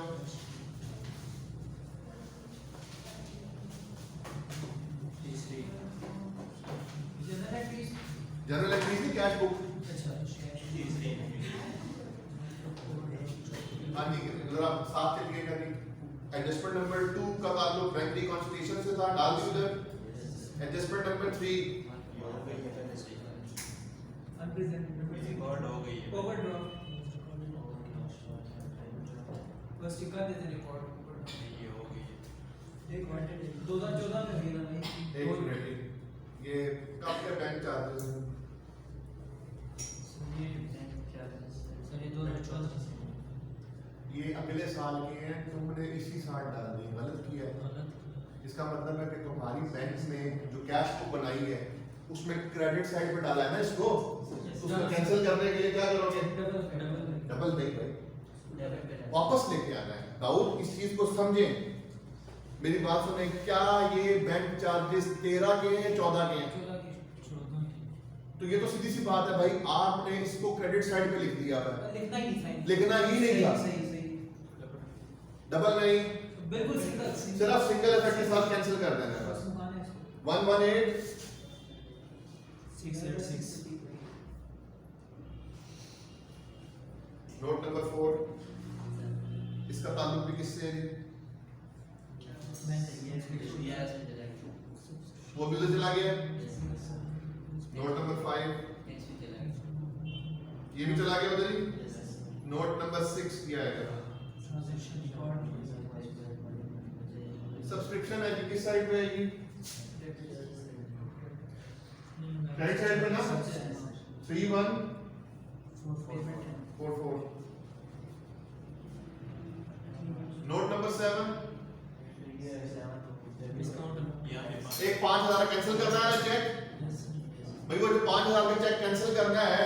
जनरल एंट्रीज की कैश बुक। हाँ जी, अगर आप साथ चलिए कभी एडजस्टमेंट नंबर 2 का ताल्लुक बैंक रिकॉन्सिलिएशन से था, डाल दी उधर। Adjustment number 3 unrepresented number record हो गई है ओवरड्राफ्ट बस टिका देते रिकॉर्ड ये हो गई है एक वांटेड 2014 में हुई ना भाई एक मिनट, ये कब के बैंक चार्जेस हैं? सर ये 2014 से ये अगले साल के हैं, तुमने इसी साल डाल दी, गलत किया है। गलत इसका मतलब है कि तुम्हारी बैंक में जो कैश बुक बनाई है उसमें क्रेडिट साइड पे डाला है ना इसको, तो उसको कैंसिल करने के लिए क्या करोगे? डबल नहीं भाई, वापस लेके आना है। दाऊद इस चीज को समझें, मेरी बात सुने। क्या ये बैंक चार्जेस 13 के हैं 14 के हैं? 14 तो ये तो सीधी सी बात है भाई, आपने इसको क्रेडिट साइड पे लिख दिया है, लिखना ही नहीं था लिखना ही नहीं था। सही सही डबल नहीं, बिल्कुल सिंगल सिर्फ सिंगल इफेक्ट के साथ कैंसिल कर देना है बस। 118 686 नोट नंबर 4, इसका ताल्लुक भी किससे है? वो भी उधर चला गया। नोट नंबर 5 ये भी चला गया उधर ही। नोट नंबर 6 क्या आएगा? सब्सक्रिप्शन है किस साइड पे आएगी? राइट साइड पे ना 3144। नोट नंबर 7 यहाँ पे एक 5000 कैंसिल करना है चेक भाई, वो जो 5000 का चेक कैंसिल करना है,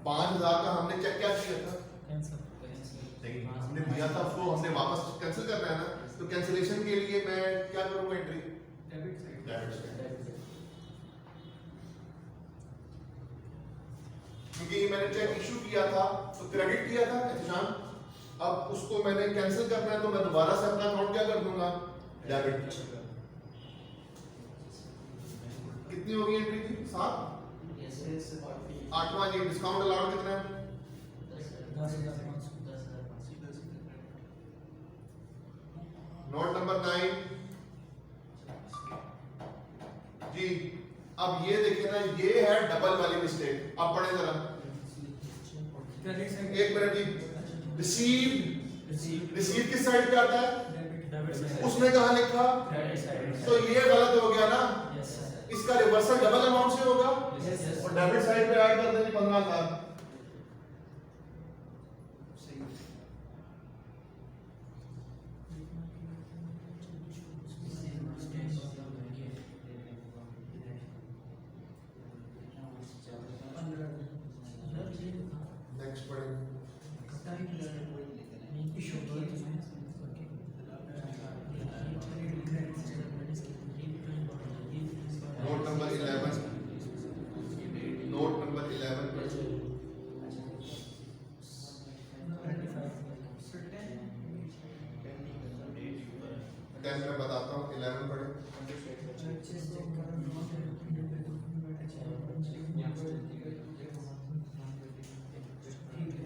5000 का हमने चेक क्या किया था? नहीं, हमने दिया था उसको, हमने वापस कैंसिल करना है ना, तो कैंसिलेशन के लिए मैं क्या करूंगा? Entry debit side. Debit side, क्योंकि मैंने चेक इशू किया था तो क्रेडिट किया था एहतशाम, अब उसको मैंने कैंसिल करना है तो मैं दोबारा से अपना अकाउंट क्या कर दूंगा? डेबिट। कितनी होगी एंट्री की? 7। 8वां ये डिस्काउंट अलाउड कितना है? 10,500। नोट नंबर 9 जी। अब ये देखिए ना, ये है डबल वाली मिस्टेक। अब पढ़े जरा, क्रेडिट साइड। एक मिनट जी। रिसीव किस साइड पे आता है? उसने कहा लिखा, तो ये गलत हो गया ना, इसका रिवर्सल डबल अमाउंट से होगा और डेबिट साइड पे ऐड कर देंगे 15,000। नेक्स्ट पढ़ेंगे। नोट नंबर 11 10 में बताता हूँ, 11 पढ़े।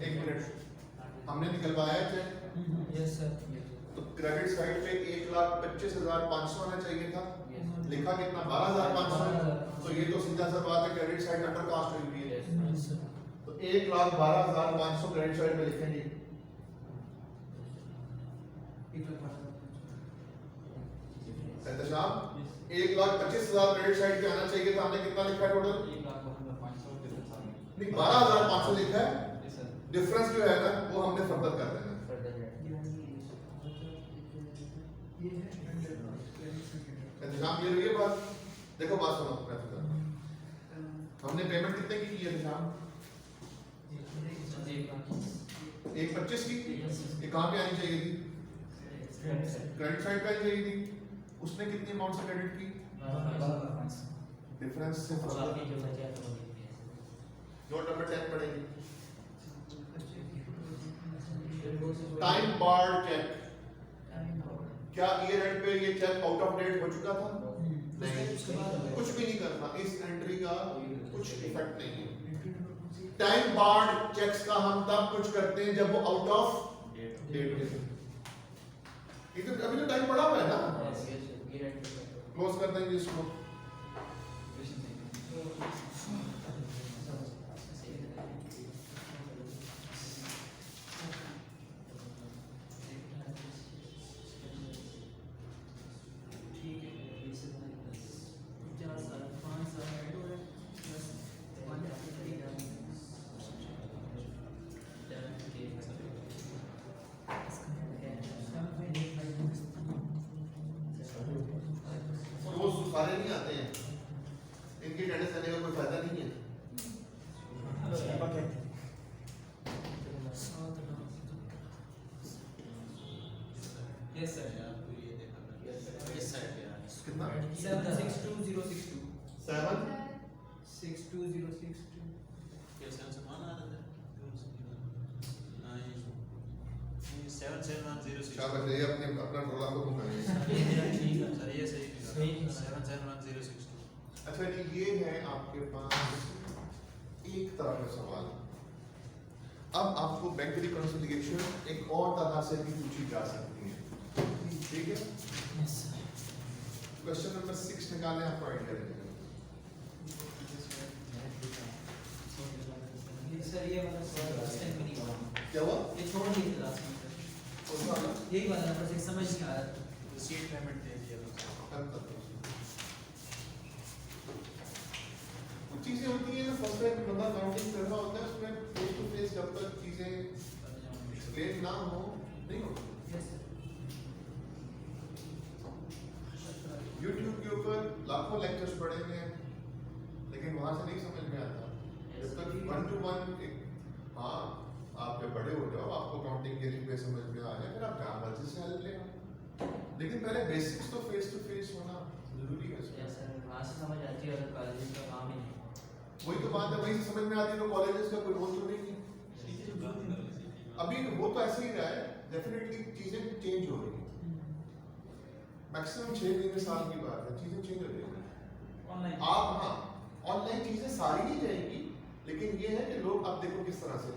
एक मिनट, हमने निकलवाया चेक, तो क्रेडिट साइड पे 1,25,500 आना चाहिए था, लिखा कितना? 12,500। तो ये तो सीधा सा बात है, क्रेडिट साइड अंडर कास्ट हुई है, तो 1,12,500 क्रेडिट साइड में लिखेंगे। एहतशाम 1,25,000 क्रेडिट साइड पे आना चाहिए था, हमने कितना लिखा है टोटल? नहीं, 12,500 लिखा है, डिफरेंस जो है ना वो हमने फर्दर कर देना है। एहतशाम ये रही है बात, देखो बात सुनो, मैं बताता हूं। हमने पेमेंट कितने की है एहतशाम? 1,25 की। ये कहाँ पे आनी चाहिए थी? क्रेडिट साइड पे आनी चाहिए थी। उसने कितनी अमाउंट से क्रेडिट की? डिफरेंस से नोट नंबर 10 पढ़ेंगे। टाइम बार्ड चेक, क्या ईयर एंड पे ये चेक आउट ऑफ डेट हो चुका था? नहीं, कुछ भी नहीं करना, इस एंट्री का कुछ इफेक्ट नहीं है। टाइम बार्ड चेक्स का हम तब कुछ करते हैं जब वो आउट ऑफ डेट हो। ये तो अभी तो टाइम पड़ा हुआ है ना, क्लोज कर देंगे इसको। सारे नहीं आते हैं, इनकी अटेंडेंस देने का कोई फायदा नहीं है। Yes sir. इस साइड पे आना है। कितना? 762062 7 62062 क्या 7 से मान आ रहा था? नहीं, 77106। शाबाश, ये अपने अपना रोला को घुमाइए। सर ये सही लिखा। 77106। अच्छा जी, ये है आपके पास एक तरह का सवाल। अब आपको बैंक रिकंसिलिएशन एक और तरह से भी पूछी जा सकती है, ठीक है? क्वेश्चन नंबर 6 निकालें, आपको आइडिया देंगे। सर ये वाला लास्ट टाइम में नहीं हुआ, क्या हुआ? ये छोड़ दिए थे लास्ट टाइम। कौन सा वाला? यही वाला नंबर 6 समझ नहीं आ रहा था। रिसीट पेमेंट दे दिया तो कुछ चीजें होती हैं फर्स्ट टाइम बंदा काउंटिंग कर रहा होता है उसमें फेस टू फेस जब तक चीजें एक्सप्लेन ना हो नहीं होती। Yes sir. YouTube के ऊपर लाखों लेक्चर्स पढ़े हुए हैं लेकिन वहां से नहीं समझ में आता जब तक 1-to-1 हाँ आप जब बड़े हो जाओ आपको काउंटिंग के लिए समझ में आ जाए फिर आप जहाँ मर्जी से हेल्प लेना लेकिन पहले बेसिक्स तो फेस टू फेस होना जरूरी है यस सर, वहाँ से समझ आती है और कॉलेज का काम ही नहीं। वही तो बात है वही से समझ में आती है तो कॉलेजेस का कोई रोल तो नहीं है अभी वो तो ऐसे ही रहा है डेफिनेटली चीजें चेंज हो रही है मैक्सिमम 6 महीने साल की बात है चीजें चेंज हो जाएंगी ऑनलाइन आप हाँ ऑनलाइन चीजें सारी नहीं जाएंगी लेकिन ये है कि लोग अब देखो किस तरह से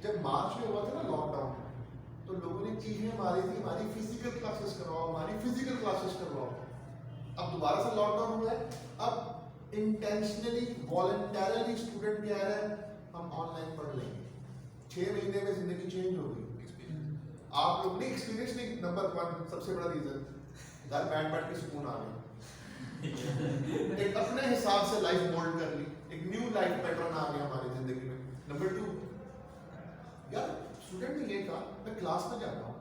जब मार्च में हुआ था ना लॉकडाउन तो लोगों ने चीजें मारी थी हमारी फिजिकल क्लासेस करवाओ अब दोबारा से लॉकडाउन हुआ है अब इंटेंशनली वॉलंटरली स्टूडेंट कह रहे हैं हम ऑनलाइन पढ़ लेंगे 6 महीने में जिंदगी चेंज हो गई आप लोग ने एक्सपीरियंस नहीं नंबर 1 सबसे बड़ा रीजन घर बैठ के सुकून आ गया एक अपने हिसाब से लाइफ मोल्ड कर ली एक न्यू लाइफ पैटर्न आ गया हमारी जिंदगी में नंबर 2 यार स्टूडेंट ने ये कहा मैं क्लास में जाता हूँ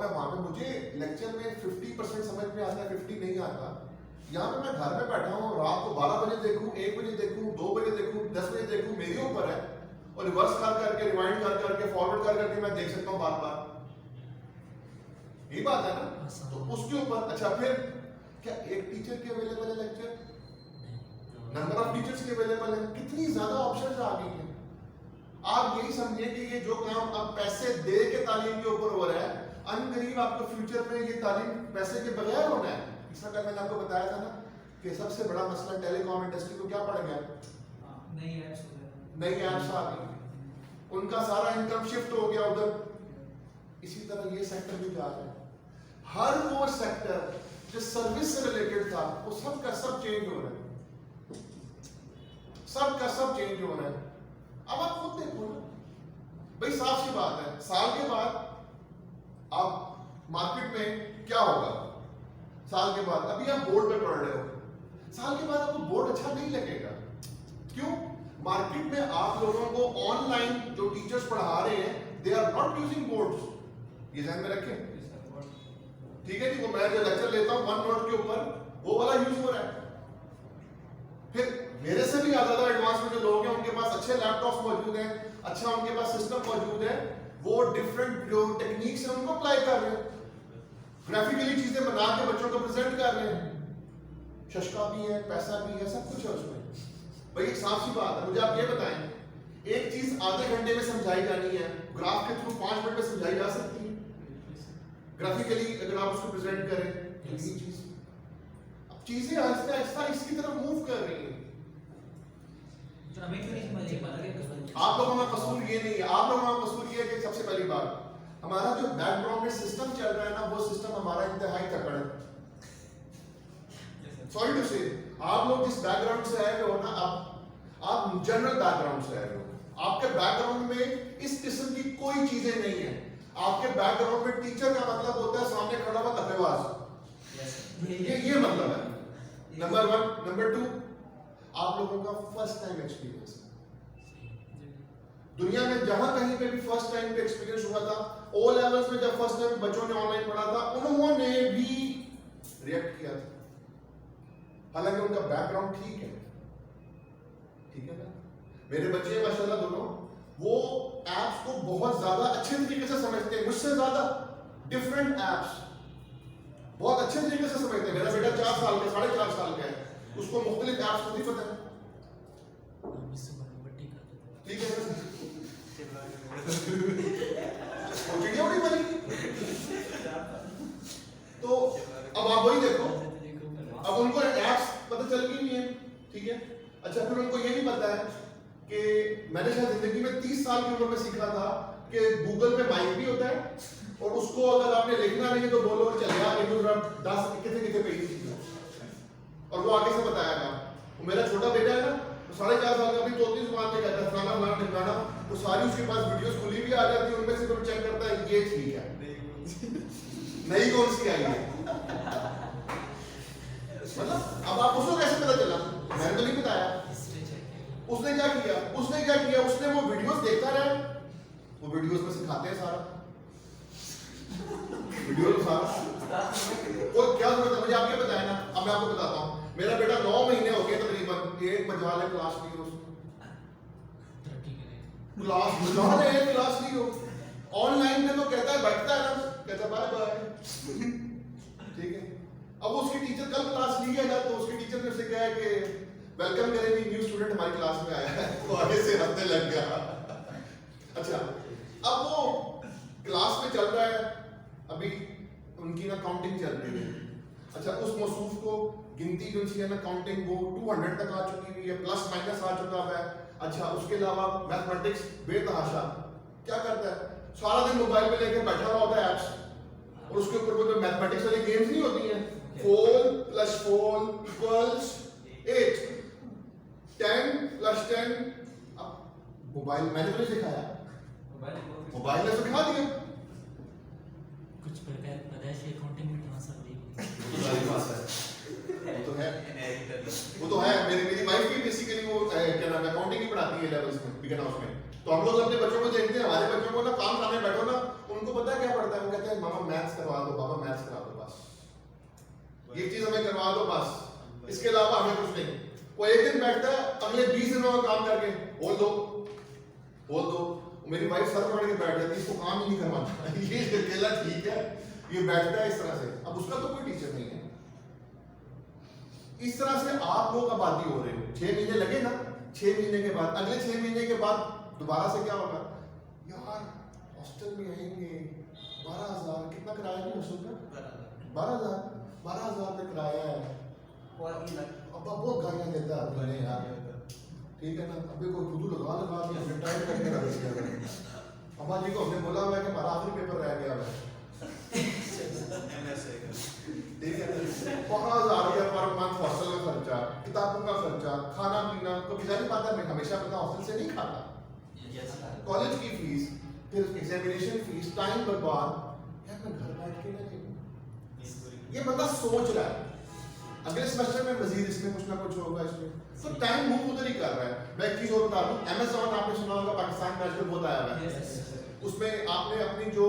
मैं वहां पे मुझे लेक्चर में 50% समझ में आता है 50 नहीं आता यहाँ पे मैं घर में बैठा हूँ रात को 12 बजे देखूँ 1 बजे देखूँ 2 बजे देखूँ 10 बजे देखूँ मेरे ऊपर है और रिवर्स कर करके रिवाइंड कर करके फॉरवर्ड कर करके मैं देख सकता हूँ बार बार ये बात है ना तो उसके ऊपर अच्छा फिर क्या एक टीचर के अवेलेबल है लेक्चर नंबर ऑफ टीचर्स के अवेलेबल है कितनी ज्यादा ऑप्शंस आ गई हैं आप यही समझिए कि ये जो काम अब पैसे दे के तालीम के ऊपर हो रहा है अनकरीब आपको फ्यूचर में ये तालीम पैसे के बगैर होना है इसका कल मैंने आपको बताया था ना कि सबसे बड़ा मसला टेलीकॉम इंडस्ट्री को क्या पड़ गया नई ऐप्स आ गई उनका सारा इनकम शिफ्ट हो गया उधर इसी तरह ये सेक्टर भी जा रहा है हर वो सेक्टर जो सर्विस से रिलेटेड था वो सब का सब चेंज हो रहा है सब का सब चेंज हो रहा है अब आप खुद देखो ना भाई साफ सी बात है साल के बाद आप मार्केट में क्या होगा साल के बाद अभी आप बोर्ड पे पढ़ रहे हो साल के बाद आपको बोर्ड अच्छा नहीं लगेगा क्यों मार्केट में आप लोगों को ऑनलाइन जो टीचर्स पढ़ा रहे हैं they are not using boards ये ध्यान में रखें ठीक है जी वो मैं जो लेक्चर लेता हूं 1 नोट के ऊपर वो वाला यूज हो रहा है फिर मेरे से भी ज्यादा एडवांस में जो लोग हैं उनके पास अच्छे लैपटॉप्स मौजूद हैं अच्छा उनके पास सिस्टम मौजूद है वो डिफरेंट जो टेक्निक्स हैं उनको अप्लाई कर रहे हैं ग्राफिकली चीजें बना के बच्चों को प्रेजेंट कर रहे हैं शशका भी है पैसा भी है सब कुछ है उसमें भाई एक साफ सी बात है मुझे आप ये बताएं एक चीज आधे घंटे में समझाई जानी है ग्राफ के थ्रू 5 मिनट में समझाई जा सकती है ग्राफिकली अगर आप उसको प्रेजेंट करें तो ये चीज अब चीजें आहिस्ता आहिस्ता इसकी तरफ मूव कर रही हैं आप लोगों का कसूर ये नहीं है आप लोगों का कसूर ये है कि सबसे पहली बात हमारा जो बैकग्राउंड में सिस्टम चल रहा है ना वो सिस्टम हमारा इंतहाई तकड़ है सॉरी टू से आप लोग जिस बैकग्राउंड से आए हो ना आप जनरल बैकग्राउंड से आए हो आपके बैकग्राउंड में इस किस्म की कोई चीजें नहीं है आपके बैकग्राउंड में टीचर का मतलब होता है सामने खड़ा हुआ धब्बेबाज ये मतलब है नंबर 1 नंबर 2 आप लोगों का फर्स्ट टाइम एक्सपीरियंस दुनिया में जहां कहीं पे भी फर्स्ट टाइम पे एक्सपीरियंस हुआ था ओ लेवल्स में जब फर्स्ट टाइम बच्चों ने ऑनलाइन पढ़ा था उन्होंने भी रिएक्ट किया था हालांकि उनका बैकग्राउंड ठीक है ना मेरे बच्चे माशाल्लाह दोनों वो एप्स को बहुत ज्यादा अच्छे तरीके से समझते हैं मुझसे ज्यादा डिफरेंट एप्स बहुत अच्छे तरीके से समझते हैं मेरा बेटा 4 साल का 4.5 साल का है उसको मुख्तलिफ एप्स को नहीं पता ठीक है वो वीडियो नहीं बनेगी तो अब आप वही देखो अब उनको एप्स पता चल गई नहीं है ठीक है अच्छा फिर उनको ये भी पता है कि मैंने शायद जिंदगी में 30 साल की उम्र में सीखा था कि गूगल पे माइक भी होता है और उसको अगर आपने लिखना नहीं है तो बोलो चलेगा 10 कितने पेज और वो आगे से बताएगा वो मेरा छोटा बेटा है ना तो 4.5 साल का अपनी चौथी जुबान में कहता है फलाना ढिमकाना वो सारी उसके पास वीडियोस खुली भी आ जाती है उनमें से कोई चेक करता है ये ठीक है नई कौन सी आई है? मतलब अब आप उसको कैसे पता चला? मैंने तो नहीं बताया। उसने क्या किया? उसने वो वीडियोस देखता रहा, वो वीडियोस में सिखाते हैं सारा वीडियो सारा। और क्या जरूरत है? मुझे आपके बताया ना, अब मैं आपको बताता हूँ। मेरा बेटा 9 महीने हो गए तकरीबन, एक मजा ले क्लास ली उसने, क्लास ली हो। ऑनलाइन में तो कहता है बैठता है ना, कहता बाय बाय ठीक है। अब वो उसकी टीचर कल क्लास ली है ना, तो उसकी टीचर ने उससे कहा है कि वेलकम करेंगे, न्यू स्टूडेंट हमारी क्लास में आया है, तो आगे से हंसने लग गया। अच्छा, अब वो क्लास में चल रहा है, अभी उनकी ना काउंटिंग चल रही है। अच्छा, उस मौसूफ को गिनती जो है ना, काउंटिंग वो 200 तक आ चुकी हुई है, प्लस माइनस आ चुका है। अच्छा, उसके अलावा मैथमेटिक्स बेतहाशा क्या करता है, सारा दिन मोबाइल पे लेके बैठा हुआ होता है एप्स, और उसके ऊपर वो जो मैथमेटिक्स वाली गेम्स नहीं होती हैं, 4 + 4 = 8, 10 + 10। अब मोबाइल मैंने तो नहीं सिखाया, मोबाइल ने सिखा दिया। कुछ पैदाइशी अकाउंटिंग में ट्रांसफर नहीं हुई। वो तो है मेरी वाइफ भी बेसिकली वो क्या नाम है अकाउंटिंग ही पढ़ाती है लेवल्स में, बिगन हाउस में। तो हम लोग अपने बच्चों को देखते हैं, हमारे बच्चों को ना काम सामने बैठो ना, उनको पता है क्या पढ़ता है, वो कहते हैं मामा मैथ्स करवा दो, पापा मैथ्स करा दो, बस ये चीज हमें करवा दो बस, इसके अलावा हमें कुछ नहीं। वो एक दिन बैठता है, अगले 20 दिनों का काम करके बोल दो। मेरी वाइफ सर पकड़ के बैठ जाती है, इसको काम ही नहीं करवाना ये अकेला ठीक है, ये बैठता है इस तरह से। अब उसका तो कोई टीचर नहीं है। इस तरह से आप लोग आबादी हो रहे हो। 6 महीने लगे ना, 6 महीने के बाद, अगले 6 महीने के बाद दोबारा से क्या होगा, यार हॉस्टल में आएंगे 12,000, कितना किराया है हॉस्टल का? 12,000 में किराया है। अब बहुत गालियां देता है अपने यार, ठीक है ना। अभी कोई खुद लगा के हमने टाइम करके रख दिया। अम्मा जी को हमने बोला हुआ है कि हमारा आखिरी पेपर रह गया है, ठीक है। 12,000 रुपया पर मंथ हॉस्टल का खर्चा, किताबों का खर्चा, खाना पीना। तो बेचारी बात है, मैं हमेशा अपना हॉस्टल से नहीं खाता, कॉलेज की फीस, फिर एग्जामिनेशन फीस, टाइम बर्बाद। यार मैं घर बैठ के ना, ये बंदा सोच रहा है अगले सेमेस्टर में मजीद इसमें कुछ ना कुछ होगा, इसमें तो टाइम मूव उधर ही कर रहा है। मैं एक चीज और बता दूं, Amazon आपने सुना होगा, पाकिस्तान में आजकल बहुत आया हुआ है। उसमें आपने अपनी जो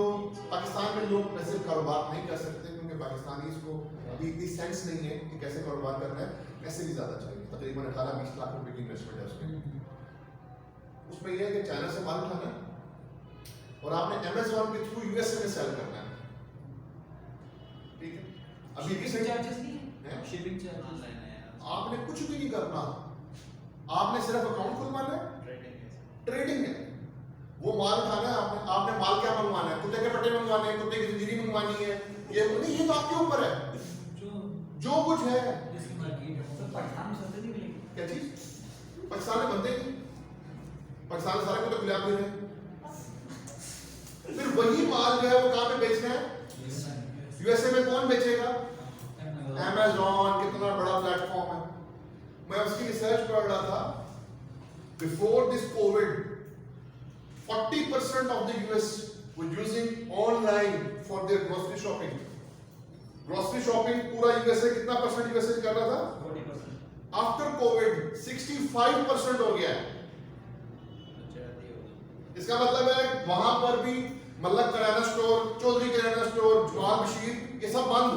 पाकिस्तान में लोग वैसे कारोबार नहीं कर सकते, क्योंकि पाकिस्तानी इसको अभी इतनी सेंस नहीं है कि कैसे कारोबार करना है, ऐसे भी ज्यादा चाहिए। तकरीबन 18-20 लाख रुपए की इन्वेस्टमेंट है उसमें यह है कि चाइना से माल उठाना है और आपने Amazon के थ्रू USA में सेल करना है, ठीक है। अभी किस चार्जेस नहीं है, शिपिंग चार्ज ऑनलाइन है, आपने कुछ भी नहीं करना, आपने सिर्फ अकाउंट खुलवाना है, ट्रेडिंग है। वो माल उठाना है, आपने माल क्या मंगवाना है, कुत्ते के पट्टे मंगवाने हैं, कुत्ते की जिंदगी मंगवानी है, ये नहीं, ये तो आपके ऊपर है। जो कुछ है पाकिस्तान में सस्ते नहीं मिलेंगे। क्या चीज पाकिस्तान में बनते नहीं, पाकिस्तान में सारे को तो खुले दे रहे हैं। फिर वही माल जो है वो कहां पे बेचना है, यूएसए में। कौन बेचेगा? Amazon कितना बड़ा प्लेटफॉर्म है। मैं उसकी रिसर्च पढ़ रहा था, before this Covid 40% of the US were using online for their grocery shopping. Grocery shopping पूरा यूएसए कितना परसेंट यूएसए कर रहा था? 40%। आफ्टर कोविड 65% हो गया है। इसका मतलब है वहां पर भी मल्लक किराना स्टोर, चौधरी किराना स्टोर, जवान बशीर, ये सब बंद।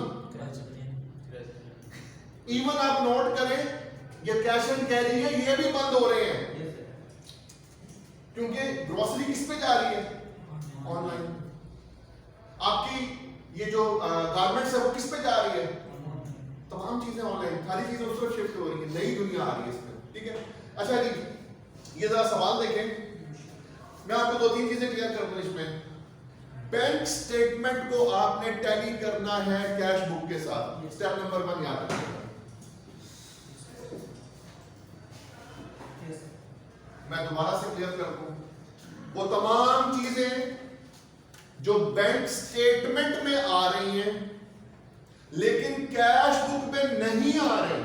इवन आप नोट करें, ये कैश एंड कैरी है, ये भी बंद हो रहे हैं, क्योंकि ग्रोसरी किस पे जा रही है? ऑनलाइन। आपकी ये जो गारमेंट्स है वो किस पे जा रही है? तमाम चीजें ऑनलाइन, सारी चीजें उस तरफ शिफ्ट हो रही है, नई दुनिया आ रही है इसमें, ठीक है। अच्छा जी, ये जरा सवाल देखें, मैं आपको 2-3 चीजें क्लियर कर दूं इसमें। बैंक स्टेटमेंट को आपने टैली करना है कैश बुक के साथ, स्टेप नंबर 1 याद रखिएगा। मैं दोबारा से क्लियर कर दूं, वो तमाम चीजें जो बैंक स्टेटमेंट में आ रही हैं लेकिन कैश बुक में नहीं आ रही,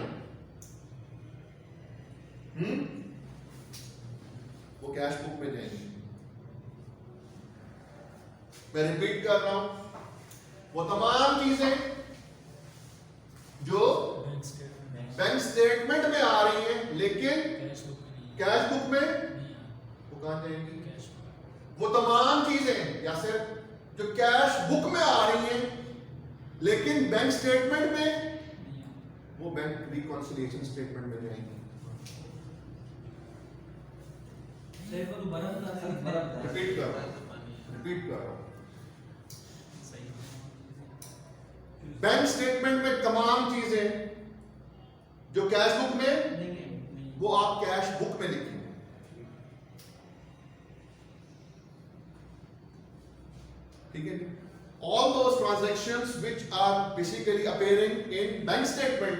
वो कैश बुक में जाएंगी। मैं रिपीट कर रहा हूं, वो तमाम चीजें जो बैंक स्टेटमेंट बैंक स्टेटमेंट में आ रही हैं लेकिन कैश बुक में नहीं कैश बुक में नहीं आया वो कहां जाएंगी? कैश बुक वो तमाम चीजें या सिर्फ जो कैश बुक में आ रही हैं लेकिन बैंक स्टेटमेंट में नहीं आया वो बैंक रिकॉन्सिलिएशन स्टेटमेंट में जाएंगी। सर को दोबारा बता रिपीट कर रहा हूं सही बैंक स्टेटमेंट में तमाम चीजें जो कैश बुक में नहीं वो आप कैश बुक में लिखेंगे। ठीक है? All those transactions which are basically appearing in bank statement,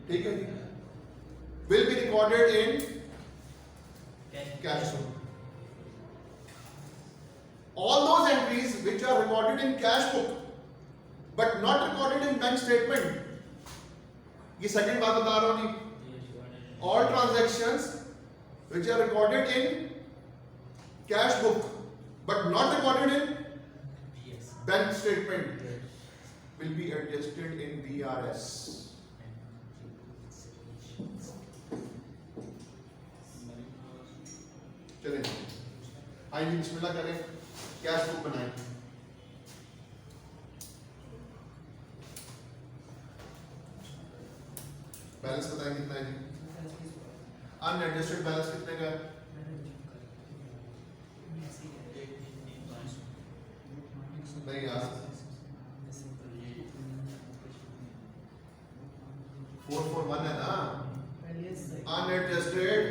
ठीक है, will be recorded in cash book. All those entries which are recorded in cash book but not recorded in bank statement, ये second बात बता रहा हूं नहीं। All transactions which are recorded in cash book but not recorded in yes bank statement will be adjusted in DRS. चलें आइए बिस्मिल्लाह करें, cash book बनाएं। बैलेंस बताएं कितना है जी? अनएडजस्टेड बैलेंस कितने का है? नहीं यार 441 है ना अनएडजस्टेड।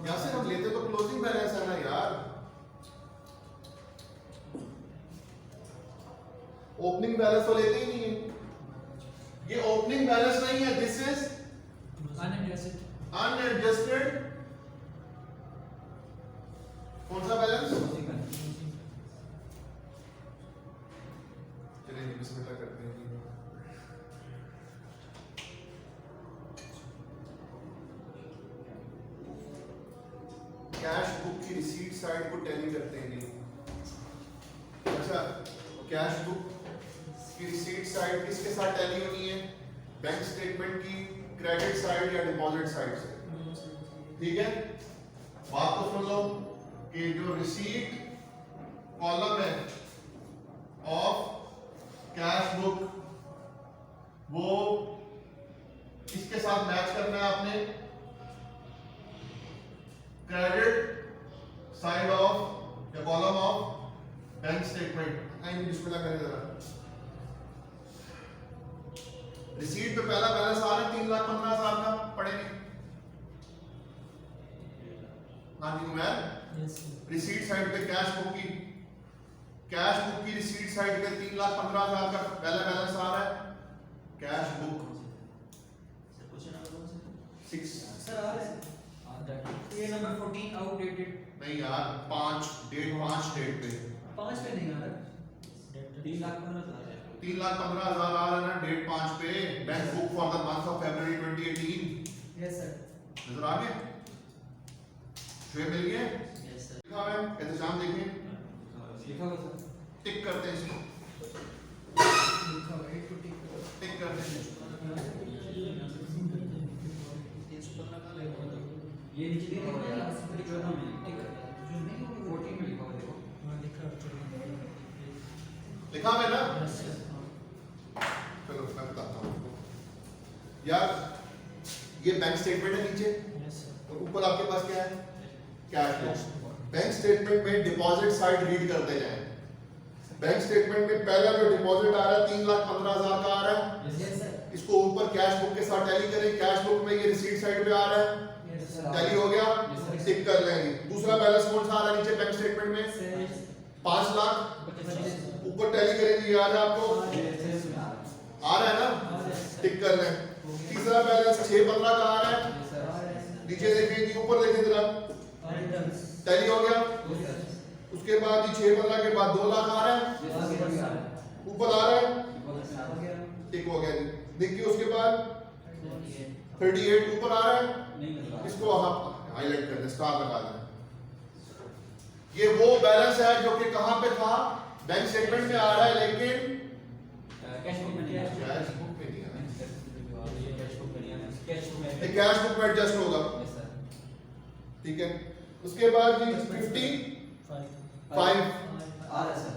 यहाँ से हम लेते तो क्लोजिंग बैलेंस है ना यार, ओपनिंग बैलेंस तो लेते ही नहीं है। ये ओपनिंग बैलेंस नहीं है, दिस इज अनएडजस्टेड। कौन सा बैलेंस? चलिए बिस्मिल्लाह करते हैं। कैश बुक की रिसीट साइड को टैली करते हैं जी। अच्छा, कैश बुक की रिसीट साइड किसके साथ टैली होनी है? बैंक स्टेटमेंट की क्रेडिट साइड या डिपॉजिट साइड से। ठीक है, बात तो सुन लो कि जो रिसीट कॉलम है ऑफ कैश बुक वो किसके साथ मैच करना है आपने? क्रेडिट साइड ऑफ या कॉलम ऑफ बैंक स्टेटमेंट। आइए बिस्मिल्लाह करें जरा। रिसीट पे पहला बैलेंस आ रहा है 3,15,000 का, पढ़ेंगे। हाँ जी उमैर, रिसीट साइड पे कैश बुक की रिसीट साइड पे 3,15,000 का पहला बैलेंस आ रहा है। कैश बुक 6 सर आ रहा है ये नंबर 14 आउटडेटेड नहीं यार, 5 डेट पे 5 पे नहीं आ रहा 3,15,000 आ रहा है ना डेट 5 पे। Bank book for the month of February 2018 yes sir नजर आ गया? शुए मिल गए? yes sir लिखा है एहतशाम, देखिए लिखा हुआ सर, टिक करते हैं इसको, लिखा हुआ है तो टिक करते हैं इसको। ये नीचे लिखा हुआ है यार, जो ना ठीक है, जो नहीं होगी 14 में लिखा हुआ देखो। वहाँ लिखा है लिखा हुआ है ना? yes sir चलो मैं बताता हूँ आपको। यार ये बैंक स्टेटमेंट है नीचे yes sir और ऊपर आपके पास क्या है? Cash book. बैंक स्टेटमेंट में डिपॉजिट साइड रीड करते जाएं। बैंक स्टेटमेंट में पहला जो डिपॉजिट आ रहा है 3,15,000 का आ रहा है, यस सर इसको ऊपर कैश बुक के साथ टैली करें। कैश बुक में ये रिसीट साइड पे आ रहा है, यस सर टैली हो गया, टिक कर लेंगे। दूसरा बैलेंस कौन सा आ रहा है नीचे बैंक स्टेटमेंट में? 5 लाख, ऊपर टैली करेंगे, ये आ रहा है आपको, आ रहा है ना, टिक कर लें। तीसरा बैलेंस 6,15 का आ रहा है, नीचे देखिए, ऊपर देखिए जरा, टैली हो गया। उसके बाद ये 6,15 के बाद 2 लाख आ रहा है, ऊपर आ रहा है, टिक हो गया जी। देखिए उसके बाद 38 ऊपर आ रहा है, इसको आप हाईलाइट कर दें, स्टार लगा दें। ये वो बैलेंस है जो कि कहां पे था? बैंक स्टेटमेंट में आ रहा है लेकिन कैश बुक में नहीं है। कैश बुक में नहीं आ रहा ये कैश बुक में नहीं है, कैश बुक में है। कैश बुक में एडजस्ट होगा, यस सर। ठीक है। उसके बाद जी 55 आ रहा है सर,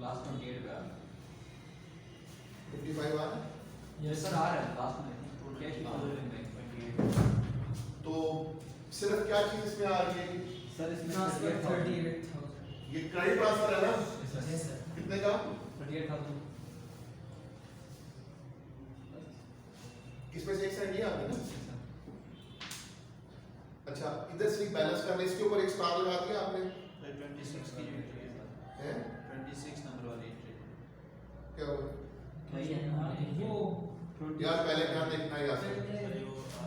लास्ट 28 पे आ रहा है। 55 आ रहा है। यस सर, आ रहा है लास्ट में टोटल कैश में 28। तो सिर्फ क्या चीज इसमें आ रही है? सर इसमें ट्रांसफर 38,000 ये क्रेडिट ट्रांसफर है ना, यस सर, कितने का? 38,000। इसमें से एक साइड ये आ गई ना। अच्छा, इधर से बैलेंस करने, इसके ऊपर एक स्टार लगा दिया आपने, 26 की एंट्री है, है 26 नंबर वाली एंट्री। क्या हुआ? नहीं है वो यार पहले क्या देखना है, यार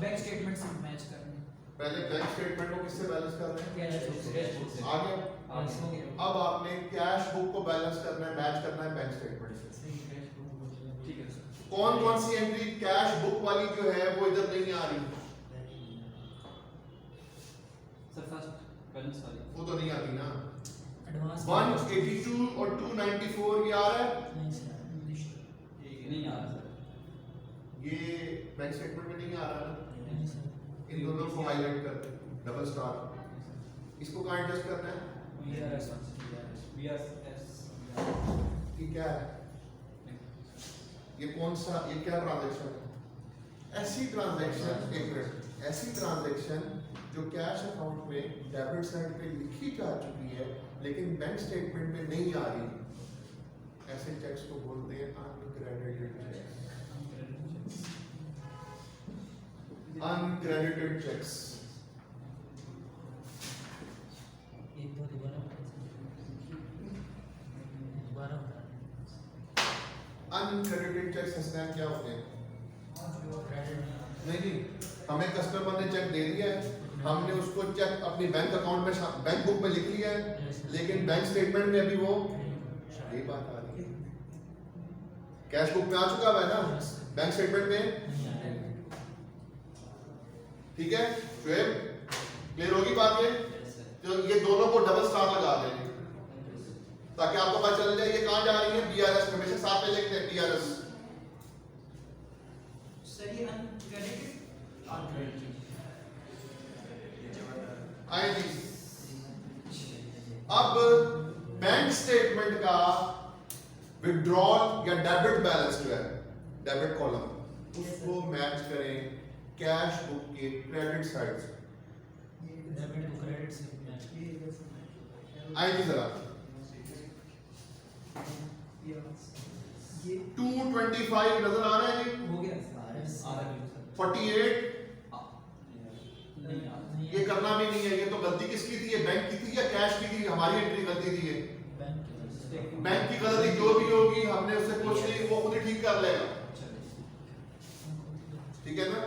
बैंक स्टेटमेंट से मैच करनी पहले बैंक स्टेटमेंट को किससे बैलेंस कर रहे हैं? कैश बुक से। कैश बुक से। आ गया। हाँ, हो गया। अब आपने कैश बुक को बैलेंस करना है, मैच करना है बैंक स्टेटमेंट से। सही कैश बुक ठीक है सर। कौन कौन सी एंट्री कैश बुक वाली जो है वो इधर नहीं आ रही? सर फर्स्ट बैलेंस वाली वो तो नहीं आती ना। एडवांस 182 और 294 ये आ रहा है, नहीं सर, ये नहीं आ रहा सर। ये बैंक स्टेटमेंट में नहीं आ रहा ना। नहीं सर, इन दोनों को हाईलाइट करते हैं, डबल स्टार। इसको कहाँ एडजस्ट करना है? ये क्या है? ये कौन सा, ये क्या ट्रांजैक्शन है? ऐसी ट्रांजैक्शन, एक मिनट, ऐसी ट्रांजैक्शन जो कैश अकाउंट में डेबिट साइड पे लिखी जा चुकी है लेकिन बैंक स्टेटमेंट में नहीं आ रही, ऐसे चेक्स को बोलते हैं अनक्रेडिटेड चेक्स। Uncredited checks. एक दो दोबारा दोबारा बता अनक्रेडिटेड चेक्स हंसना क्या होते हैं? क्रेडिट नहीं, हमें कस्टमर ने चेक दे दिया है, हमने उसको चेक अपनी बैंक अकाउंट में, बैंक बुक में लिख लिया है, लेकिन बैंक स्टेटमेंट में अभी वो, यही बात आ रही है। कैश बुक में आ चुका है ना, बैंक स्टेटमेंट में, नहीं आ रहा है। ठीक है। शुएब, क्लियर होगी बात ये? Yes sir. तो ये दोनों को डबल स्टार लगा देंगे ताकि आपको पता चल जाए ये कहाँ जा रही है। बीआरएस हमेशा साथ में लिखते हैं, बीआरएस। सर ये अनक्रेडिटेड आए जी। अब बैंक स्टेटमेंट का विड्रॉल या डेबिट बैलेंस जो है, डेबिट कॉलम, उसको मैच करें कैश बुक के क्रेडिट साइड से। डेबिट को क्रेडिट से मैच आए जी जरा, ये 225 नजर आ रहा है जी, हो गया आ रहा है सर। 48 नहीं आ रहा। ये करना भी नहीं है। ये तो गलती किसकी थी? ये बैंक की थी या कैश की थी? हमारी एंट्री गलती थी। ये बैंक की गलती जो भी होगी हमने उससे कुछ नहीं, वो खुद ही ठीक कर लेगा, ठीक है ना,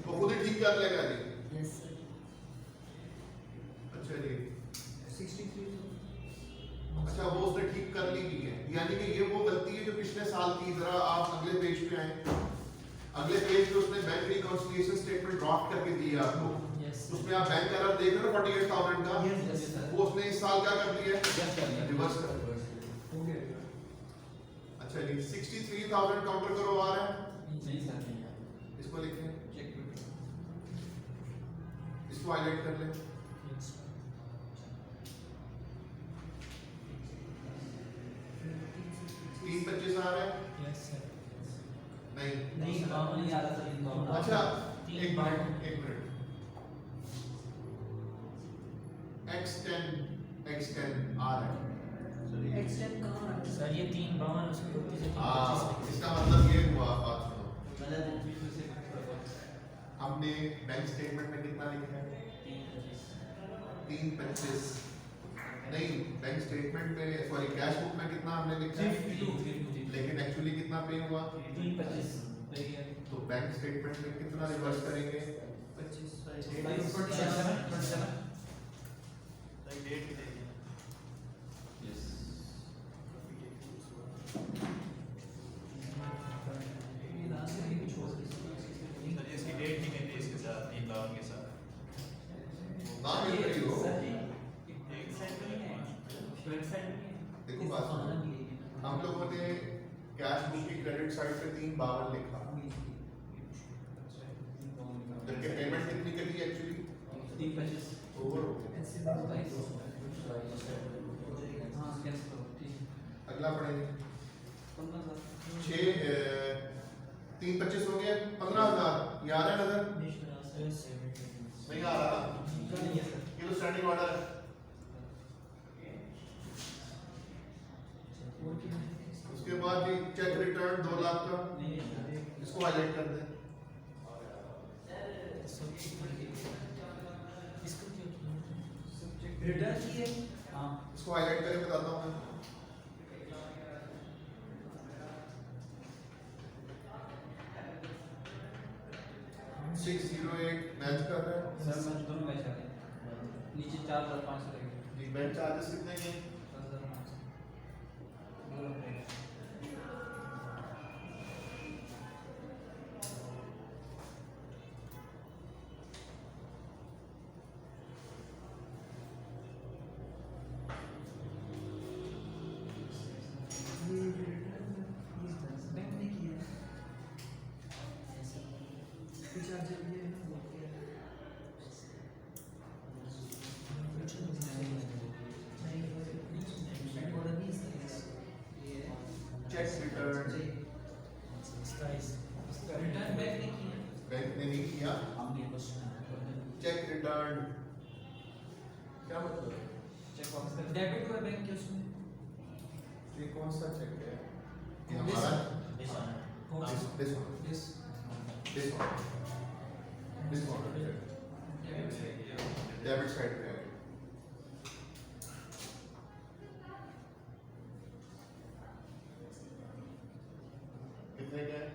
वो खुद ही ठीक कर लेगा जी। Yes sir. अच्छा जी, 63 अच्छा वो उसने ठीक कर ली भी है, यानी कि ये वो गलती है जो पिछले साल की। जरा आप अगले पेज पे आए, अगले पेज पे उसने बैंक रिकॉन्सिलिएशन स्टेटमेंट ड्राफ्ट करके दी है आपको, यस उसमें आप बैंक एरर देख रहे हो 48,000 का, यस सर वो उसने इस साल क्या कर दिया है? यस कर लिया। रिवर्स कर दिया। हो गया अच्छा जी, 63,000 काउंटर करो आ रहा है, नहीं सर, नहीं आ रहा। इसको लिखें, चेक बिट। इसको हाईलाइट कर लें। यस 325 आ रहा है? Yes sir. नहीं। नहीं नहीं आ रहा सर, इन दोनों। अच्छा तीन एक बार। मिनट, एक मिनट। X10 आ रहा है। एक्सटेंड कहां रहा है सर ये 352 उसमें 32 से 325 इसका मतलब ये हुआ, बात सुनो, मैंने तो बीच में से हमने बैंक स्टेटमेंट में कितना लिखा है? 325। नहीं, बैंक स्टेटमेंट में, सॉरी कैश बुक में कितना हमने लिखा है? 352। लेकिन एक्चुअली कितना पे हुआ? 325 तो बैंक स्टेटमेंट में कितना रिवर्स करेंगे? 27 लाइक डेट भी देखिए, यस। ये लास्ट में भी छोड़ दी सर इसकी डेट नहीं कहते इसके साथ, 352 के साथ। ना मिल रही हो। सर एक सेकंड बात सुनो। हम लोगों ने कैश बुक की क्रेडिट साइड पे 352 लिखा, जबकि पेमेंट कितनी करी एक्चुअली 325 ओवर हो गया। हाँ कैसे करो ठीक है अगला पढ़ेंगे 15,000 325 हो गया 15,000 ये आ रहा है नजर नहीं आ रहा नहीं है सर ये तो स्टैंडिंग ऑर्डर है। उसके बाद जी चेक रिटर्न 2 लाख का नहीं है सर इसको हाईलाइट कर दें। रिटर्न की है हाँ इसको हाईलाइट करके बताता हूँ मैं। सिक्स 608 मैच कर रहा है सर मैं दोनों मैच आ गए नीचे 4,500 लगे जी। बैंक चार्जेस कितने के 10,500 बैंक ने किया चार्जर ये है ना चेक रिटर्न रिटर्न बैंक ने किया बैंक ने नहीं किया। चेक रिटर्न क्या मतलब है? चेक वापस कर डेबिट हुआ बैंक के उसमें ये कौन सा चेक है? ये हमारा this one this debit side पे है। कितने का है?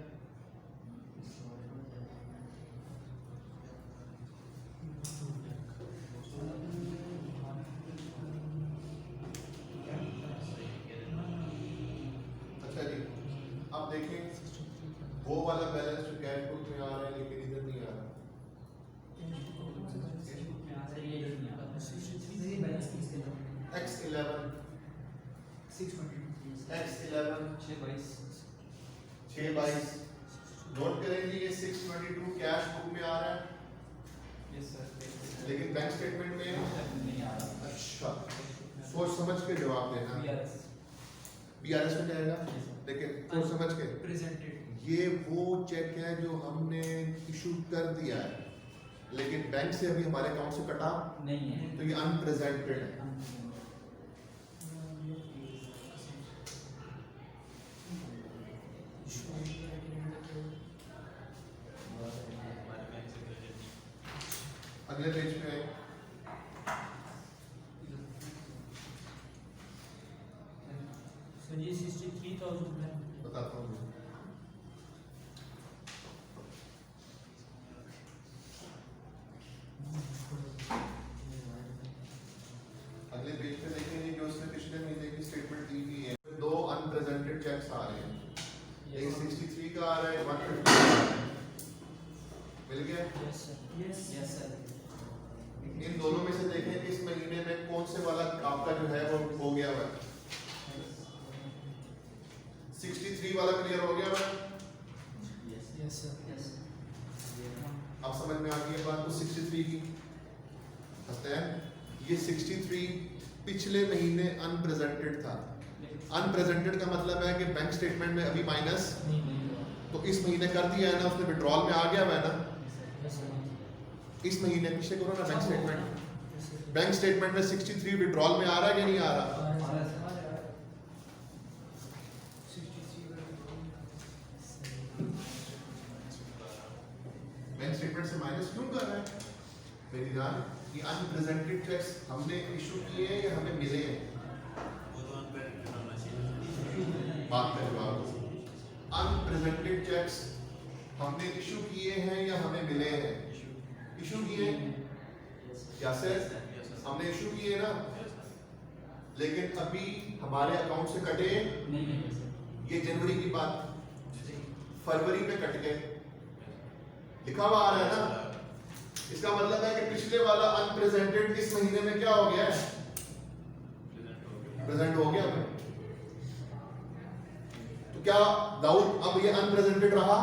अच्छा जी अब देखें वो वाला बैलेंस जो कैश बुक में आ रहा है लेकिन इधर नहीं आ रहा। X11 622 नोट करेंगे ये 622 कैश बुक में आ रहा है लेकिन बैंक स्टेटमेंट में अच्छा सोच समझ के जवाब देना। BRS में जाएगा लेकिन सोच समझ के। प्रेजेंटेड ये वो चेक है जो हमने इशू कर दिया है लेकिन बैंक से अभी हमारे अकाउंट से कटा नहीं है तो ये अनप्रेजेंटेड है। हमारे बैंक से क्रेडिट नहीं। अगले पेज पे आए सर ये 63,000 है बताता हूँ। अगले पेज पे देखेंगे जो उसने पिछले महीने की स्टेटमेंट दी हुई है। दो अनप्रेजेंटेड चेक्स आ रहे हैं, एक 63 का आ रहा है 150 का आ रहा है। मिल गया? यस सर इन दोनों में से देखें कि इस महीने में कौन से वाला आपका जो है वो हो गया हुआ है। 63 वाला क्लियर हो गया हुआ है। यस सर अब समझ में आ गई है बात। तो 63 की हंसते हैं, ये 63 पिछले महीने अनप्रेजेंटेड था। अनप्रेजेंटेड का मतलब है कि बैंक स्टेटमेंट में अभी माइनस, तो इस महीने कर दिया है ना उसने, विड्रॉल में आ गया हुआ है ना। इस महीने पीछे करो ना बैंक स्टेटमेंट, बैंक स्टेटमेंट में 63 विड्रॉल में आ रहा है कि नहीं आ रहा? बैंक स्टेटमेंट से माइनस क्यों कर रहा है? मेरी जान, ये अनप्रेजेंटेड चेक्स हमने इशू किए हैं या हमें मिले हैं? वो तो अनपेड होना चाहिए। बात का जवाब दो। अनप्रेजेंटेड चेक्स हमने इशू किए हैं या हमें मिले हैं? इशू किए क्या सर? हमने इशू किए ना, लेकिन अभी हमारे अकाउंट से कटे नहीं ये जनवरी की बात, फरवरी पे कट गए, लिखा हुआ आ रहा है ना। इसका मतलब है कि पिछले वाला अनप्रेजेंटेड इस महीने में क्या हो गया है? प्रेजेंट हो गया। क्या दाऊद अब ये अनप्रेजेंटेड रहा?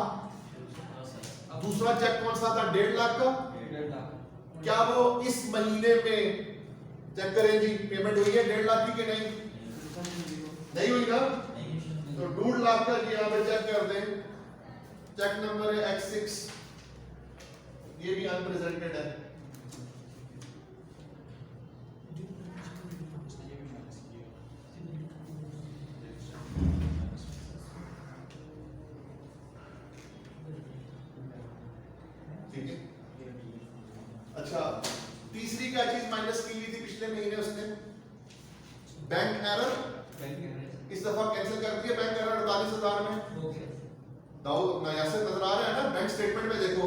दूसरा चेक कौन सा था? 1.5 लाख का। 1.5 लाख। क्या वो इस महीने में चेक करें जी पेमेंट हुई है 1.5 लाख की कि नहीं? नहीं हुई ना? तो 2 लाख का ये यहाँ पे चेक कर दें। चेक नंबर है X6, ये भी अनप्रेजेंटेड है। ठीक है। अच्छा, तीसरी क्या चीज माइनस की हुई थी पिछले महीने उसने? Bank error. इस दफा कैंसिल कर दिया बैंक एरर 48,000 में। दाऊद ना यासिर नजर आ रहा है ना? बैंक स्टेटमेंट में देखो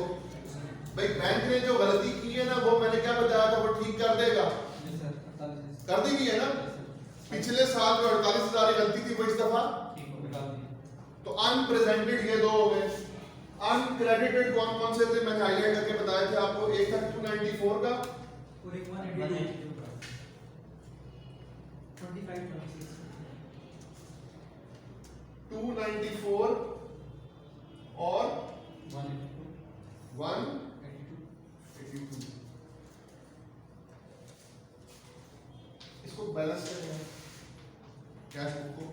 भाई, बैंक ने जो गलती की है ना वो मैंने क्या बताया था वो ठीक कर देगा। कर दी गई है ना? पिछले साल जो 48,000 की गलती थी वो इस दफा तो अनप्रेजेंटेड ये दो हो गए। अनक्रेडिटेड कौन कौन से थे मैंने हाईलाइट करके बताया था आपको। एक था 294 का और एक 182 का 25 294 और 182 इसको बैलेंस करें कैश बुक को।